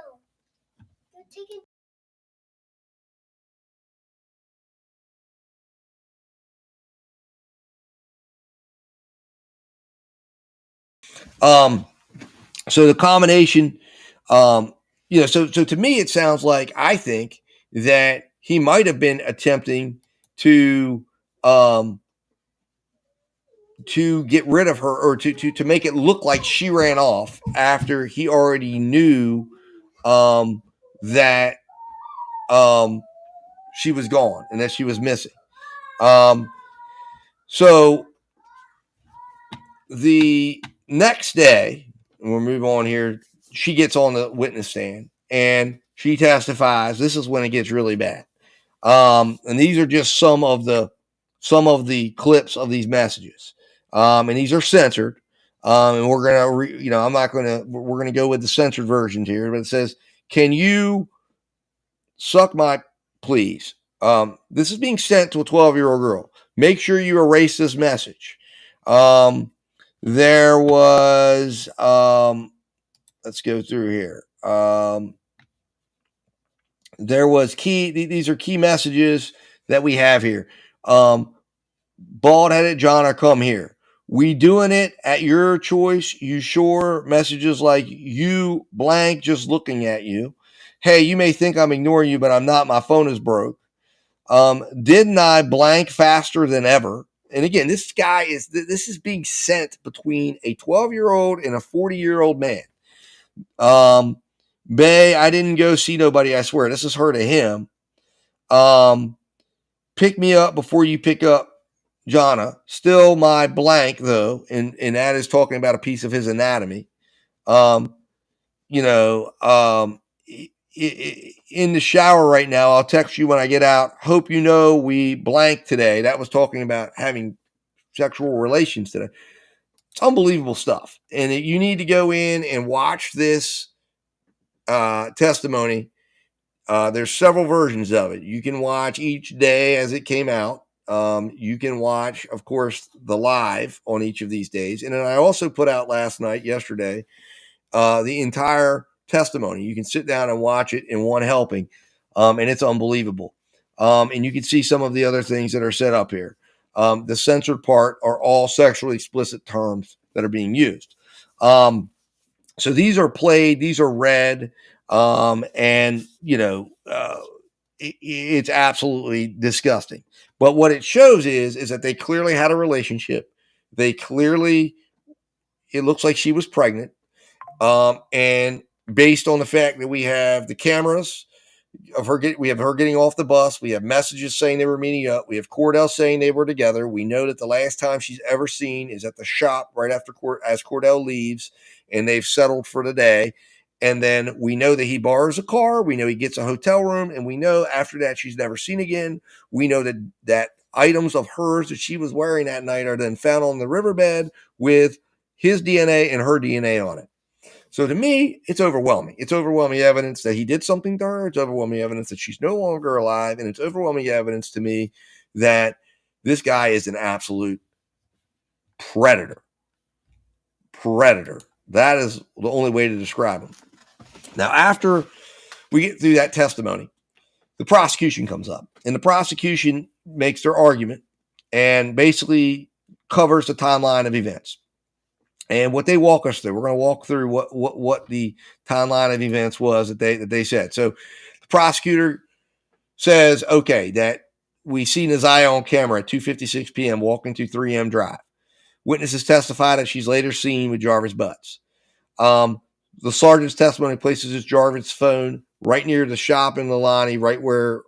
So the combination, so to me, it sounds like, I think that he might have been attempting to get rid of her, or to make it look like she ran off after he already knew that she was gone and that she was missing. So the next day, and we'll move on here, she gets on the witness stand and she testifies. This is when it gets really bad. And these are just some of the clips of these messages. And these are censored. And we're we're gonna go with the censored versions here, but it says, "Can you suck my please?" This is being sent to a 12-year-old girl. Make sure you erase this message. There was, let's go through here. There was these are key messages that we have here. Bald-headed John, come here. We doing it at your choice. You sure? Messages like, you blank, just looking at you. Hey, you may think I'm ignoring you, but I'm not. My phone is broke. Didn't I blank faster than ever? And again, this is being sent between a 12-year-old and a 40-year-old man. Bay, I didn't go see nobody, I swear. This is her to him. Pick me up before you pick up Jonna. Still my blank, though, and that is talking about a piece of his anatomy. In the shower right now. I'll text you when I get out. Hope you know we blank today. That was talking about having sexual relations today. It's unbelievable stuff. And you need to go in and watch this testimony. There's several versions of it. You can watch each day as it came out. You can watch, of course, the live on each of these days. And then I also put out yesterday, the entire testimony. You can sit down and watch it in one helping, and it's unbelievable. And you can see some of the other things that are set up here. The censored part are all sexually explicit terms that are being used. So these are played, these are read, and it's absolutely disgusting. But what it shows is that they clearly had a relationship. It looks like she was pregnant. And based on the fact that we have the cameras of her, we have her getting off the bus. We have messages saying they were meeting up. We have Cordell saying they were together. We know that the last time she's ever seen is at the shop right after as Cordell leaves, and they've settled for the day. And then we know that he borrows a car. We know he gets a hotel room, and we know after that she's never seen again. We know that items of hers that she was wearing that night are then found on the riverbed with his DNA and her DNA on it. So to me, it's overwhelming. It's overwhelming evidence that he did something to her. It's overwhelming evidence that she's no longer alive. And it's overwhelming evidence to me that this guy is an absolute predator. Predator. That is the only way to describe him. Now, after we get through that testimony, the prosecution comes up. And the prosecution makes their argument and basically covers the timeline of events. And what they walk us through, we're going to walk through what the timeline of events was that they said. So the prosecutor says, okay, that we see Naziah on camera at 2:56 p.m. walking through 3M Drive. Witnesses testify that she's later seen with Jarvis Butts. The sergeant's testimony places his Jarvis phone right near the shop in Lalani, right where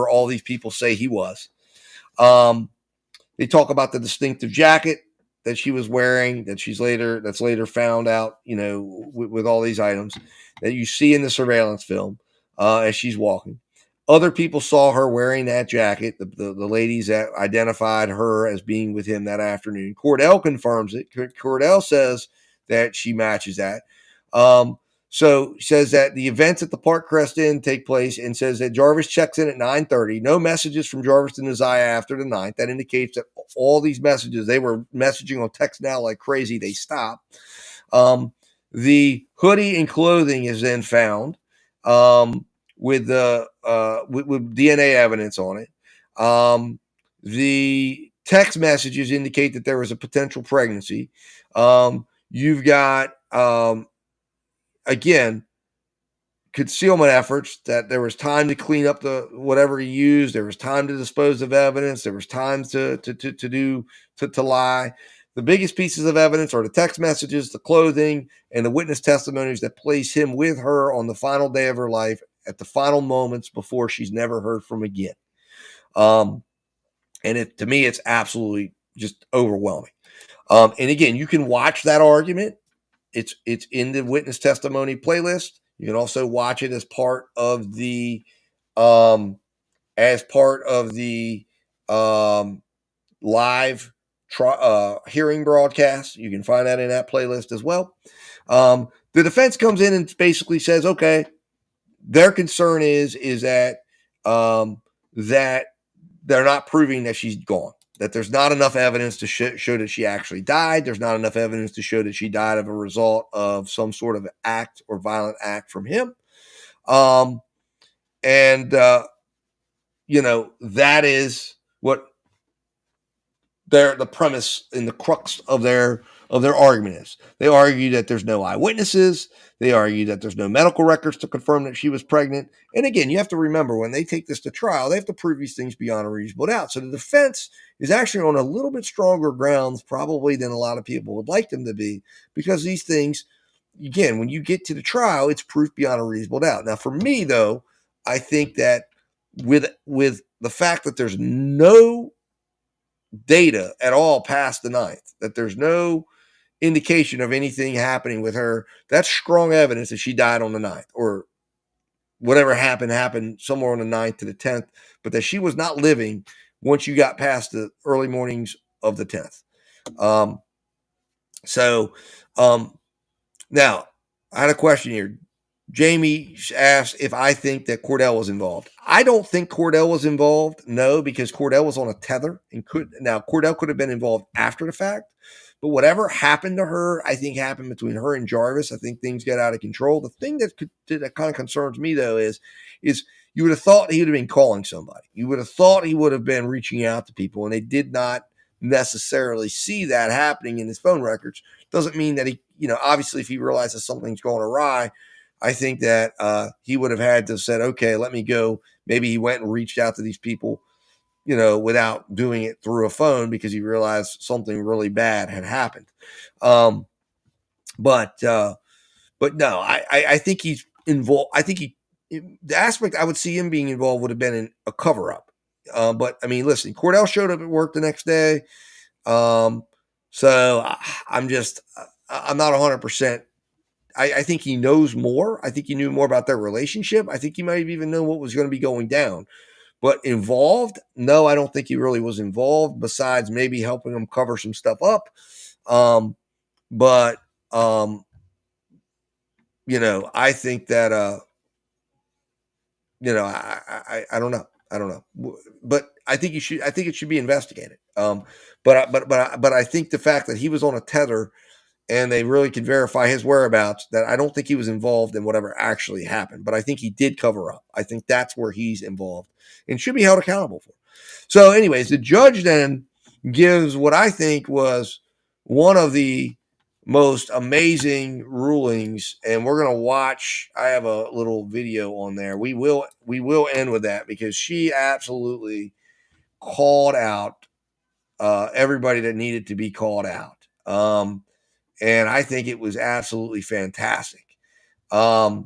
all these people say he was. They talk about the distinctive jacket that she was wearing, that's later found out, with all these items that you see in the surveillance film as she's walking. Other people saw her wearing that jacket, the ladies that identified her as being with him that afternoon. Cordell confirms it. Cordell says that she matches that. So says that the events at the Park Crest Inn take place, and says that Jarvis checks in at 9:30. No messages from Jarvis to Naziah after the 9th. That indicates that all these messages, they were messaging on text now like crazy. They stopped. The hoodie and clothing is then found with DNA evidence on it. The text messages indicate that there was a potential pregnancy. You've got, again, concealment efforts, that there was time to clean up the whatever he used. There was time to dispose of evidence. There was time to lie. The biggest pieces of evidence are the text messages, the clothing, and the witness testimonies that place him with her on the final day of her life at the final moments before she's never heard from again. And to me, it's absolutely just overwhelming. And again, you can watch that argument. It's in the witness testimony playlist. You can also watch it as part of the live hearing broadcast. You can find that in that playlist as well. The defense comes in and basically says, okay, their concern is that that they're not proving that she's gone, that there's not enough evidence to show that she actually died. There's not enough evidence to show that she died of a result of some sort of act or violent act from him. That is what the premise and the crux of their argument is. They argue that there's no eyewitnesses. They argue that there's no medical records to confirm that she was pregnant. And again, you have to remember, when they take this to trial, they have to prove these things beyond a reasonable doubt. So the defense is actually on a little bit stronger grounds probably than a lot of people would like them to be, because these things, again, when you get to the trial, it's proof beyond a reasonable doubt. Now, for me, though, I think that with the fact that there's no data at all past the 9th, that there's no indication of anything happening with her, that's strong evidence that she died on the 9th, or whatever happened somewhere on the 9th to the 10th, but that she was not living once you got past the early mornings of the 10th. Now I had a question here. Jamie asked if I think that Cordell was involved. I don't think Cordell was involved. No, because Cordell was on a tether and Cordell could have been involved after the fact. But whatever happened to her, I think happened between her and Jarvis. I think things got out of control. The thing that kind of concerns me, though, is you would have thought he would have been calling somebody. You would have thought he would have been reaching out to people, and they did not necessarily see that happening in his phone records. Doesn't mean that he, obviously if he realizes something's going awry, I think that he would have had to have said, okay, let me go. Maybe he went and reached out to these people, without doing it through a phone, because he realized something really bad had happened. But no, I think he's involved. I think the aspect I would see him being involved would have been in a cover up. But I mean, listen, Cordell showed up at work the next day. So I'm not 100%. I think he knows more. I think he knew more about their relationship. I think he might have even known what was going to be going down. But involved? No, I don't think he really was involved, besides maybe helping him cover some stuff up. I think that, I don't know. I don't know. But I think it should be investigated. But I think the fact that he was on a tether and they really could verify his whereabouts, that I don't think he was involved in whatever actually happened, but I think he did cover up. I think that's where he's involved and should be held accountable for. So anyways, the judge then gives what I think was one of the most amazing rulings, and we're going to watch. I have a little video on there. We will end with that, because she absolutely called out everybody that needed to be called out. And I think it was absolutely fantastic, what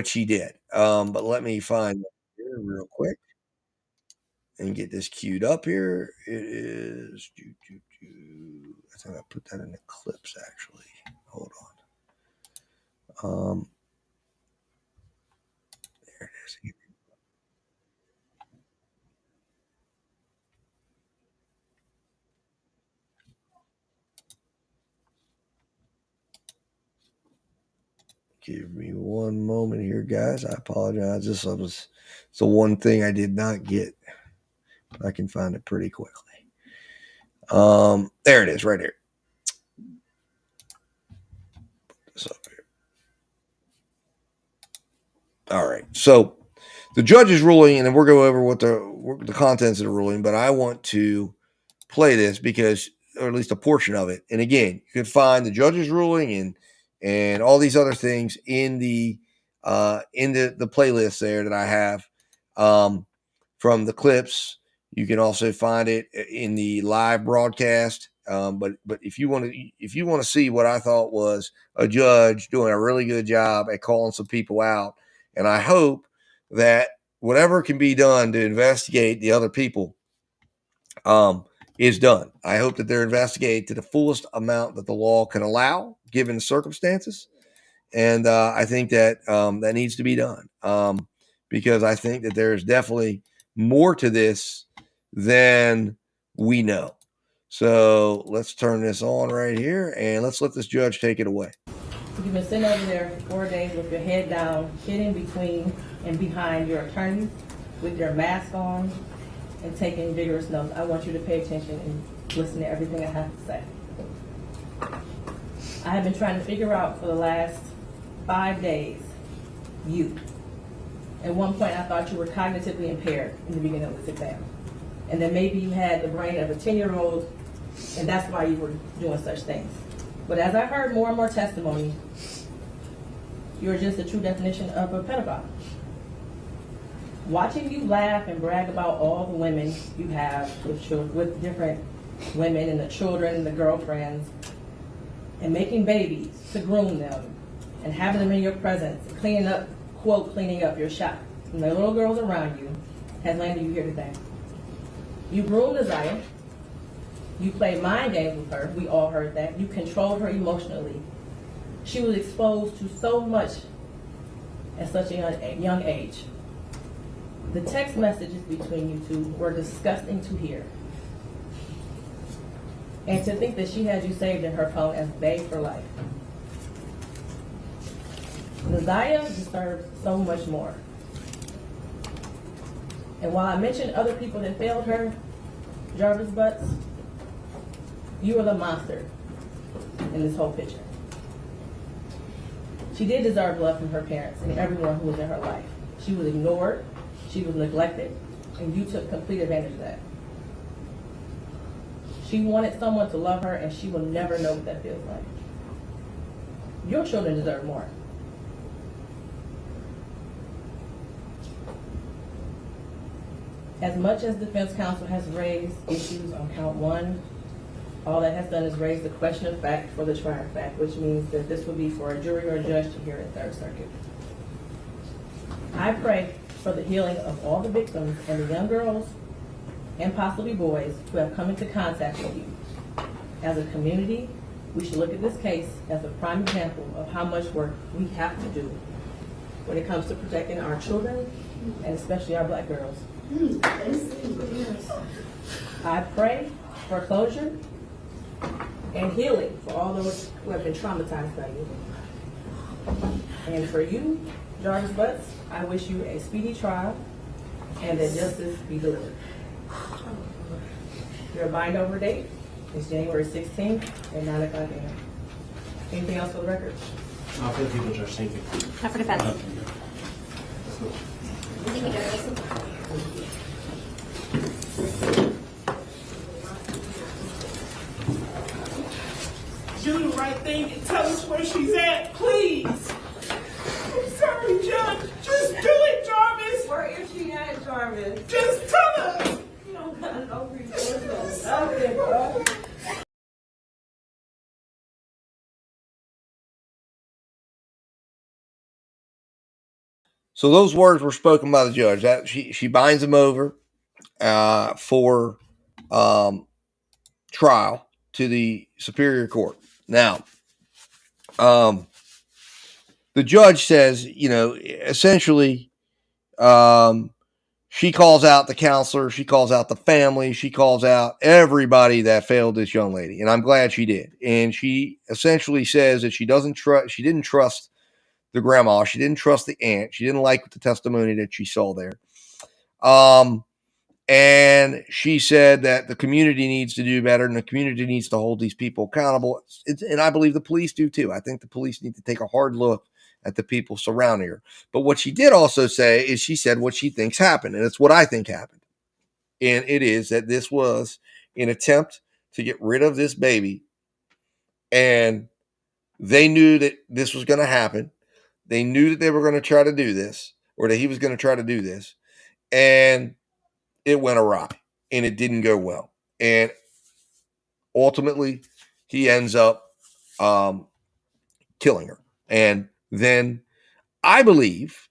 she did. But let me find it here real quick and get this queued up here. It is, I think I put that in the clips, actually. Hold on. There it is. Give me one moment here, guys. I apologize. It's the one thing I did not get. I can find it pretty quickly. There it is, right here. Put this up here. All right. So the judge's ruling, and then we'll go over what the contents of the ruling, but I want to play this because, or at least a portion of it. And again, you can find the judge's ruling and all these other things in the playlist there that I have from the clips. You can also find it in the live broadcast. But if you want to see what I thought was a judge doing a really good job at calling some people out, and I hope that whatever can be done to investigate the other people is done. I hope that they're investigated to the fullest amount that the law can allow, given the circumstances. And I think that that needs to be done because I think that there is definitely more to this than we know. So let's turn this on right here and let's let this judge take it away. You've been sitting over there for 4 days with your head down, hidden between and behind your attorneys with your mask on and taking vigorous notes. I want you to pay attention and listen to everything I have to say. I have been trying to figure out for the last 5 days, you. At one point I thought you were cognitively impaired in the beginning of this exam. And then maybe you had the brain of a 10-year-old and that's why you were doing such things. But as I heard more and more testimony, you're just the true definition of a pedophile. Watching you laugh and brag about all the women you have with different women and the children and the girlfriends and making babies to groom them and having them in your presence and cleaning up, quote, cleaning up your shop and the little girls around you has landed you here today. You groomed Isaiah. You played mind games with her. We all heard that. You controlled her emotionally. She was exposed to so much at such a young age. The text messages between you two were disgusting to hear. And to think that she had you saved in her phone as bae for life. Isaiah deserves so much more. And while I mentioned other people that failed her, Jarvis Butts, you are the monster in this whole picture. She did deserve love from her parents and everyone who was in her life. She was ignored, she was neglected, and you took complete advantage of that. She wanted someone to love her, and she will never know what that feels like. Your children deserve more. As much as defense counsel has raised issues on count 1, all that has done is raise the question of fact for the trier of fact, which means that this will be for a jury or a judge to hear in Third Circuit. I pray for the healing of all the victims and the young girls and possibly boys who have come into contact with you. As a community, we should look at this case as a prime example of how much work we have to do when it comes to protecting our children and especially our black girls. I pray for closure and healing for all those who have been traumatized by you. And for you, Jarvis Butts, I wish you a speedy trial and that justice be delivered. Your bind over date is January 16th at 9 o'clock a.m. Anything else for the record? Not for the people, Judge. Thank you. Not for defense. Thank you, Jarvis. Do the right thing and tell us where she's at, please. I'm sorry, Judge. Just do it, Jarvis. Where is she at, Jarvis? Just tell us. You don't got no resources. Okay, bro. So those words were spoken by the judge. That she binds him over for trial to the Superior Court. Now, the judge says, essentially, she calls out the counselor, she calls out the family, she calls out everybody that failed this young lady, and I'm glad she did. And she essentially says that she didn't trust the grandma, she didn't trust the aunt, she didn't like the testimony that she saw there. And she said that the community needs to do better and the community needs to hold these people accountable. And I believe the police do too. I think the police need to take a hard look at the people surrounding her. But what she did also say is she said what she thinks happened, and it's what I think happened. And it is that this was an attempt to get rid of this baby, and they knew that this was going to happen. They knew that they were going to try to do this, or that he was going to try to do this, and it went awry, and it didn't go well. And ultimately, he ends up killing her. And then I believe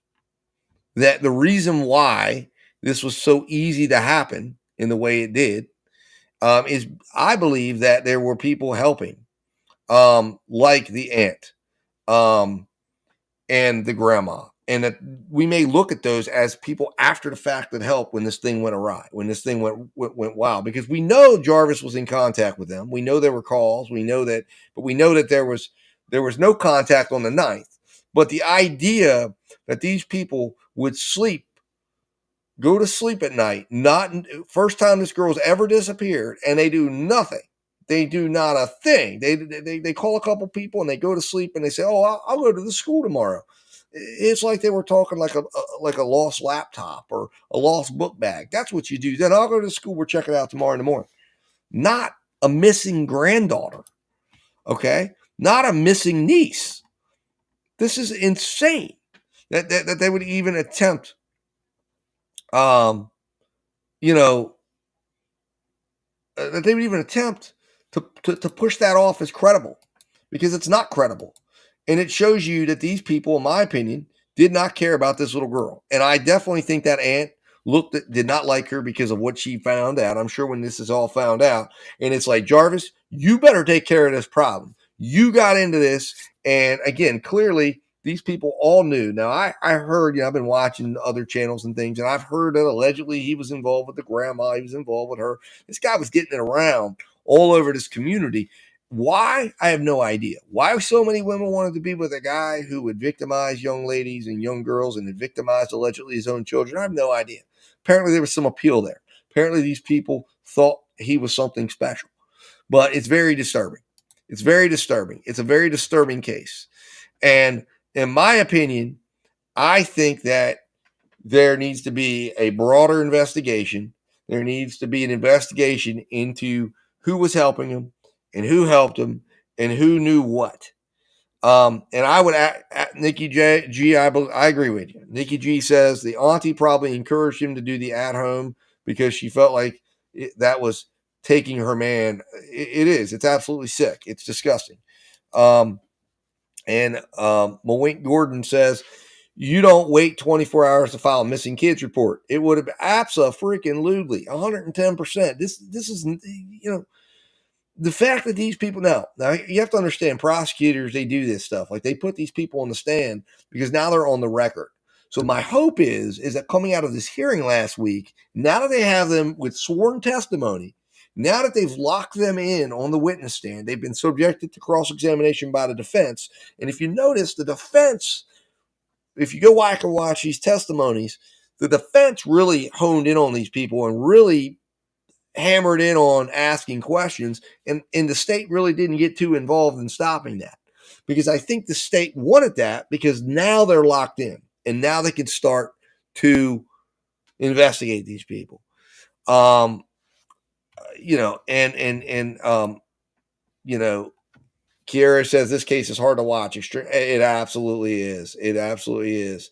that the reason why this was so easy to happen in the way it did is I believe that there were people helping, like the aunt and the grandma. And that we may look at those as people after the fact that helped when this thing went awry, when this thing went wild, because we know Jarvis was in contact with them. We know there were calls. We know that, but we know that there was no contact on the 9th. But the idea that these people would go to sleep at night, not first time this girl's ever disappeared, and they do nothing. They do not a thing. They call a couple people and they go to sleep and they say, "Oh, I'll go to the school tomorrow." It's like they were talking like a lost laptop or a lost book bag. That's what you do. Then I'll go to the school. We'll check it out tomorrow in the morning. Not a missing granddaughter. Okay, not a missing niece. This is insane that they would even attempt. That they would even attempt to push that off as credible, because it's not credible. And it shows you that these people, in my opinion, did not care about this little girl. And I definitely think that aunt did not like her because of what she found out. I'm sure when this is all found out, and it's like, Jarvis, you better take care of this problem. You got into this. And again, clearly, these people all knew. Now, I heard, I've been watching other channels and things, and I've heard that allegedly he was involved with the grandma. He was involved with her. This guy was getting it around all over this community. Why? I have no idea. Why so many women wanted to be with a guy who would victimize young ladies and young girls and had victimized allegedly his own children? I have no idea. Apparently there was some appeal there. Apparently these people thought he was something special. But it's very disturbing. It's very disturbing. It's a very disturbing case. And in my opinion, I think that there needs to be a broader investigation. There needs to be an investigation into who was helping him, and who helped him, and who knew what. And I would, Nikki G, I agree with you. Nikki G says the auntie probably encouraged him to do the at-home because she felt like that was taking her man. It is. It's absolutely sick. It's disgusting. And Mawink Gordon says, you don't wait 24 hours to file a missing kids report. It would have abso-freaking-lutely 110%. This is, the fact that these people now you have to understand, prosecutors, they do this stuff. Like, they put these people on the stand because now they're on the record. So my hope is that coming out of this hearing last week, now that they have them with sworn testimony, now that they've locked them in on the witness stand, they've been subjected to cross-examination by the defense. And if you notice, the defense, if you go back and watch these testimonies, the defense really honed in on these people and really hammered in on asking questions, and the state really didn't get too involved in stopping that, because I think the state wanted that, because now they're locked in and now they can start to investigate these people. Kiera says this case is hard to watch. It absolutely is. It absolutely is.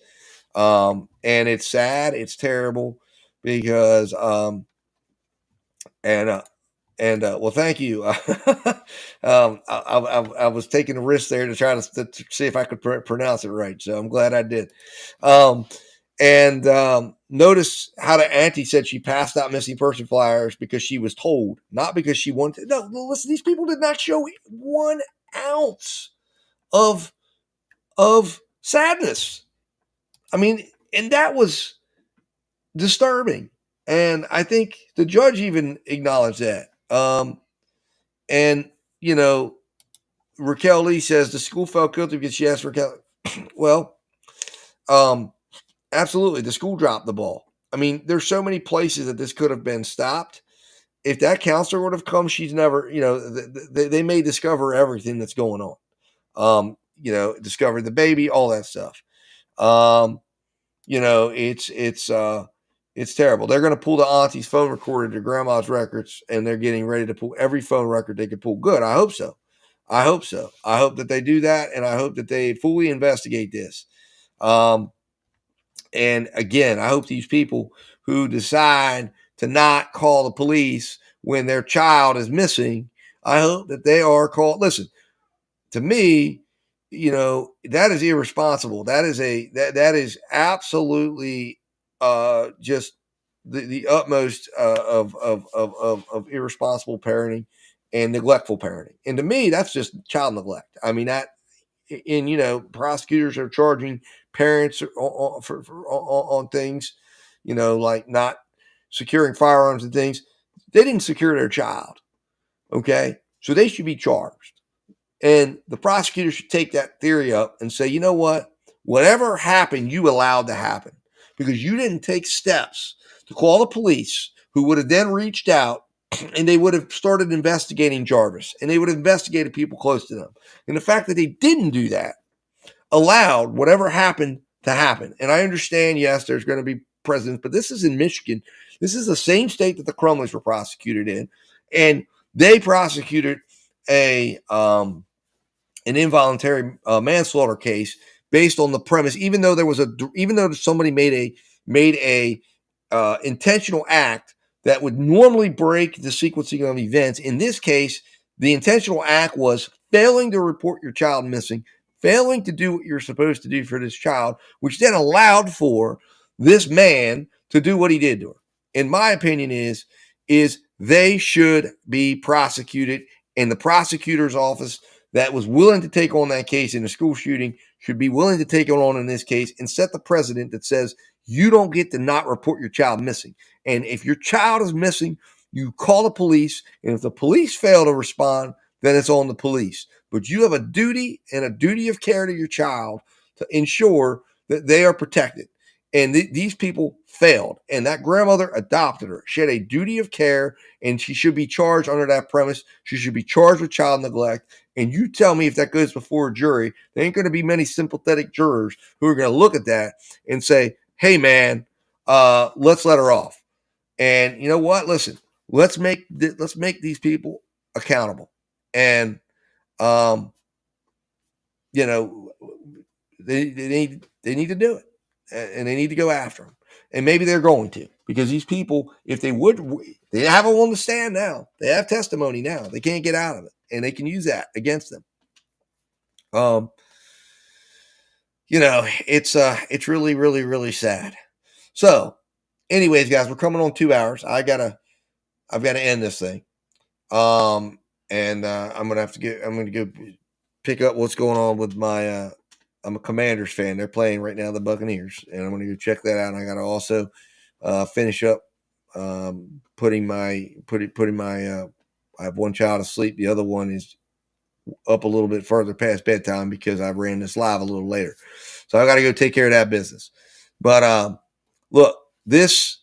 And it's sad. It's terrible because, well, thank you. I was taking a risk there to try to see if I could pronounce it right. So I'm glad I did. Notice how the auntie said she passed out missing person flyers because she was told, not because she wanted to. No, listen, these people did not show 1 ounce of sadness. I mean, and that was disturbing. And I think the judge even acknowledged that. Raquel Lee says the school felt guilty because she asked Raquel. Well, absolutely. The school dropped the ball. I mean, there's so many places that this could have been stopped. If that counselor would have come, she's never, they may discover everything that's going on. discovered the baby, all that stuff. It's terrible. They're going to pull the auntie's phone recorder, their grandma's records, and they're getting ready to pull every phone record they can pull. Good. I hope so. I hope that they do that, and I hope that they fully investigate this. And again, I hope these people who decide to not call the police when their child is missing, I hope that they are called. Listen, to me, that is irresponsible. That is absolutely just the utmost of irresponsible parenting and neglectful parenting. And to me, that's just child neglect. I mean, prosecutors are charging parents on things, like not securing firearms and things. They didn't secure their child. Okay. So they should be charged. And the prosecutor should take that theory up and say, you know what? Whatever happened, you allowed to happen because you didn't take steps to call the police, who would have then reached out and they would have started investigating Jarvis and they would have investigated people close to them. And the fact that they didn't do that allowed whatever happened to happen. And I understand, yes, there's going to be precedents, but this is in Michigan. This is the same state that the Crumleys were prosecuted in. And they prosecuted an involuntary manslaughter case based on the premise, even though somebody made a intentional act that would normally break the sequencing of events. In this case, the intentional act was failing to report your child missing, failing to do what you're supposed to do for this child, which then allowed for this man to do what he did to her. In my opinion, is they should be prosecuted, and the prosecutor's office that was willing to take on that case in a school shooting should be willing to take it on in this case and set the precedent that says you don't get to not report your child missing. And if your child is missing, you call the police, and if the police fail to respond, then it's on the police. But you have a duty and a duty of care to your child to ensure that they are protected. And these people failed, and that grandmother adopted her. She had a duty of care, and she should be charged under that premise. She should be charged with child neglect. And you tell me if that goes before a jury, there ain't going to be many sympathetic jurors who are going to look at that and say, hey, man, let's let her off. And you know what? Listen, let's make these people accountable. And, they need to do it. And they need to go after them. And maybe they're going to, because these people, if they would, they have them on the stand now. They have testimony now. They can't get out of it, and they can use that against them. It's really, really, really sad. So, anyways, guys, we're coming on 2 hours. I've got to end this thing. I'm going to go pick up what's going on with my, I'm a Commanders fan. They're playing right now, the Buccaneers, and I'm going to go check that out. And I got to also finish up putting my. I have one child asleep. The other one is up a little bit further past bedtime because I ran this live a little later. So I got to go take care of that business. But look, this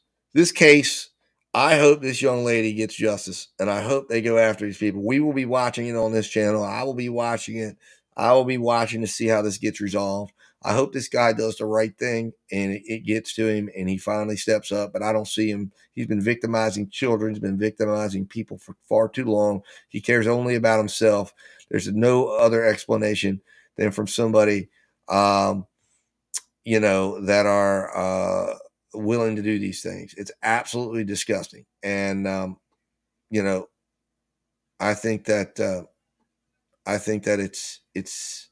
case, I hope this young lady gets justice, and I hope they go after these people. We will be watching it on this channel. I will be watching it. I will be watching to see how this gets resolved. I hope this guy does the right thing and it gets to him and he finally steps up, but I don't see him. He's been victimizing children. He's been victimizing people for far too long. He cares only about himself. There's no other explanation than from somebody, that are willing to do these things. It's absolutely disgusting. And, I think that it's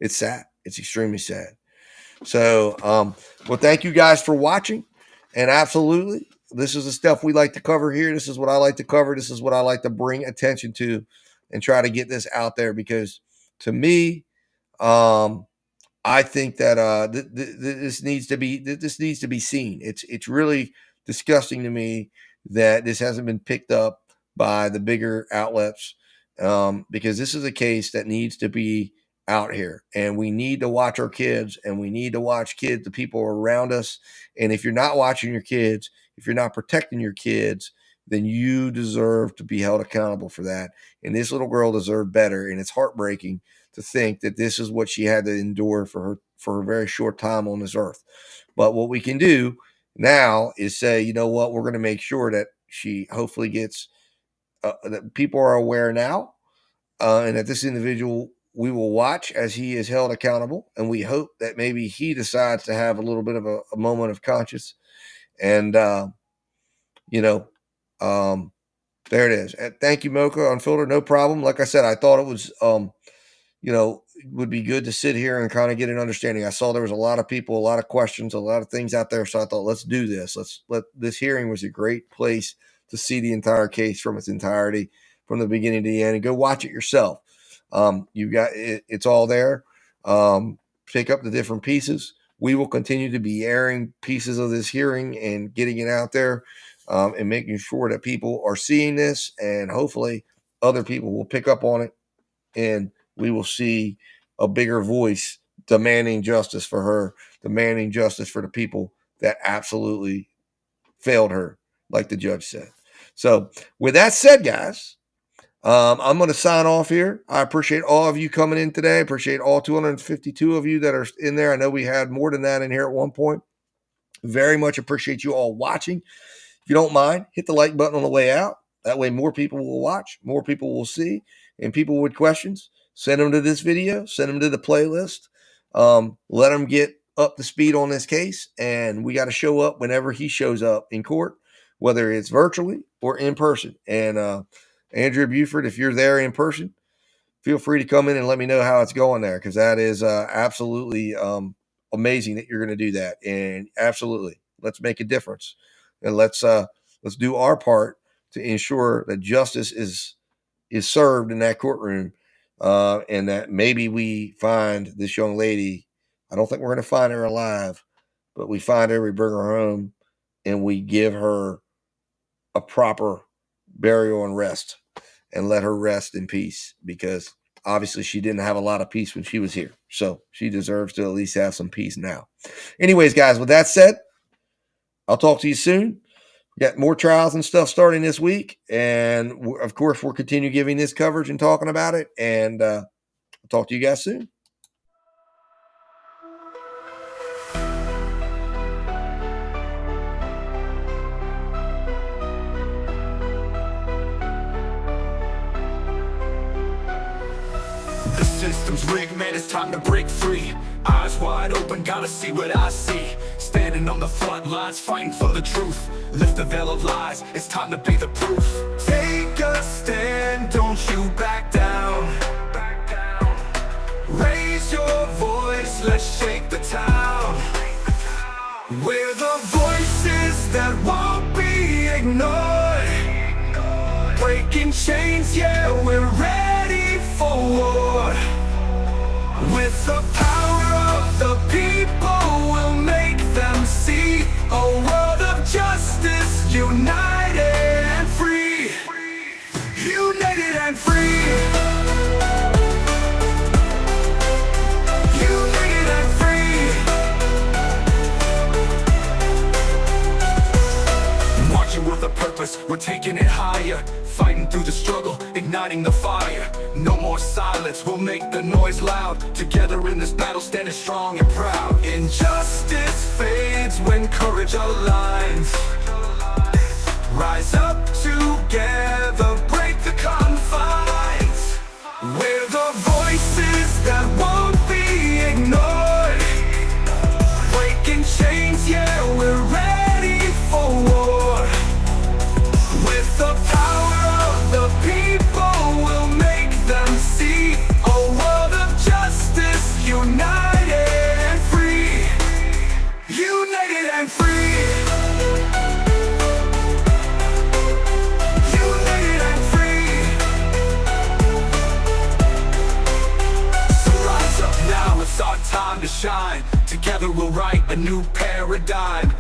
sad. It's extremely sad. So, thank you guys for watching. And absolutely, this is the stuff we like to cover here. This is what I like to cover. This is what I like to bring attention to and try to get this out there, because to me, I think that this needs to be seen. It's really disgusting to me that this hasn't been picked up by the bigger outlets, because this is a case that needs to be out here, and we need to watch our kids, and we need to watch the people around us. And if you're not watching your kids, if you're not protecting your kids, then you deserve to be held accountable for that. And this little girl deserved better. And it's heartbreaking to think that this is what she had to endure for her very short time on this earth. But what we can do now is say, you know what, we're going to make sure that she hopefully gets, that people are aware now, and that this individual, we will watch as he is held accountable. And we hope that maybe he decides to have a little bit of a moment of conscience. And, there it is. And thank you, Mocha Unfiltered. No problem. Like I said, I thought it was, would be good to sit here and kind of get an understanding. I saw there was a lot of people, a lot of questions, a lot of things out there. So I thought, let's do this. This hearing was a great place to see the entire case from its entirety, from the beginning to the end, and go watch it yourself. You got it, it's all there. Pick up the different pieces. We will continue to be airing pieces of this hearing and getting it out there, and making sure that people are seeing this, and hopefully other people will pick up on it, and we will see a bigger voice demanding justice for her, demanding justice for the people that absolutely failed her, like the judge said. So with that said, guys, I'm going to sign off here. I appreciate all of you coming in today. I appreciate all 252 of you that are in there. I know we had more than that in here at one point. Very much appreciate you all watching. If you don't mind, hit the like button on the way out. That way more people will watch, more people will see, and people with questions, send them to this video, send them to the playlist. Let them get up to speed on this case, and we got to show up whenever he shows up in court, whether it's virtually or in person. And Andrea Buford, if you're there in person, feel free to come in and let me know how it's going there, because that is absolutely amazing that you're going to do that. And absolutely, let's make a difference, and let's do our part to ensure that justice is served in that courtroom, and that maybe we find this young lady. I don't think we're going to find her alive, but we find her, we bring her home, and we give her a proper burial and rest, and let her rest in peace, because obviously she didn't have a lot of peace when she was here. So she deserves to at least have some peace now. Anyways, guys, with that said, I'll talk to you soon. We got more trials and stuff starting this week. And of course, we'll continue giving this coverage and talking about it. And I'll talk to you guys soon. The system's rigged, man, it's time to break free. Eyes wide open, gotta see what I see. Standing on the front lines, fighting for the truth. Lift the veil of lies, it's time to be the proof. Take a stand, don't you back down. Raise your voice, let's shake the town. We're the voices that won't be ignored. Breaking chains, yeah, we're ready for war. With the power of the people, we'll make them see a world of justice, united and free. United and free. United and free. Marching with a purpose, we're taking it higher. Fighting through the struggle, igniting the fire. No more silence, we'll make the noise loud. Together in this battle, standing strong and proud. Injustice fades when courage aligns. Rise up together, break the confines. We're the voices that won't be ignored. Breaking chains, yeah, we're ready for war. With the power of the people, we'll make them see a world of justice, united and free. United and free. United and free. So rise up now, it's our time to shine. Together we'll write a new paradigm.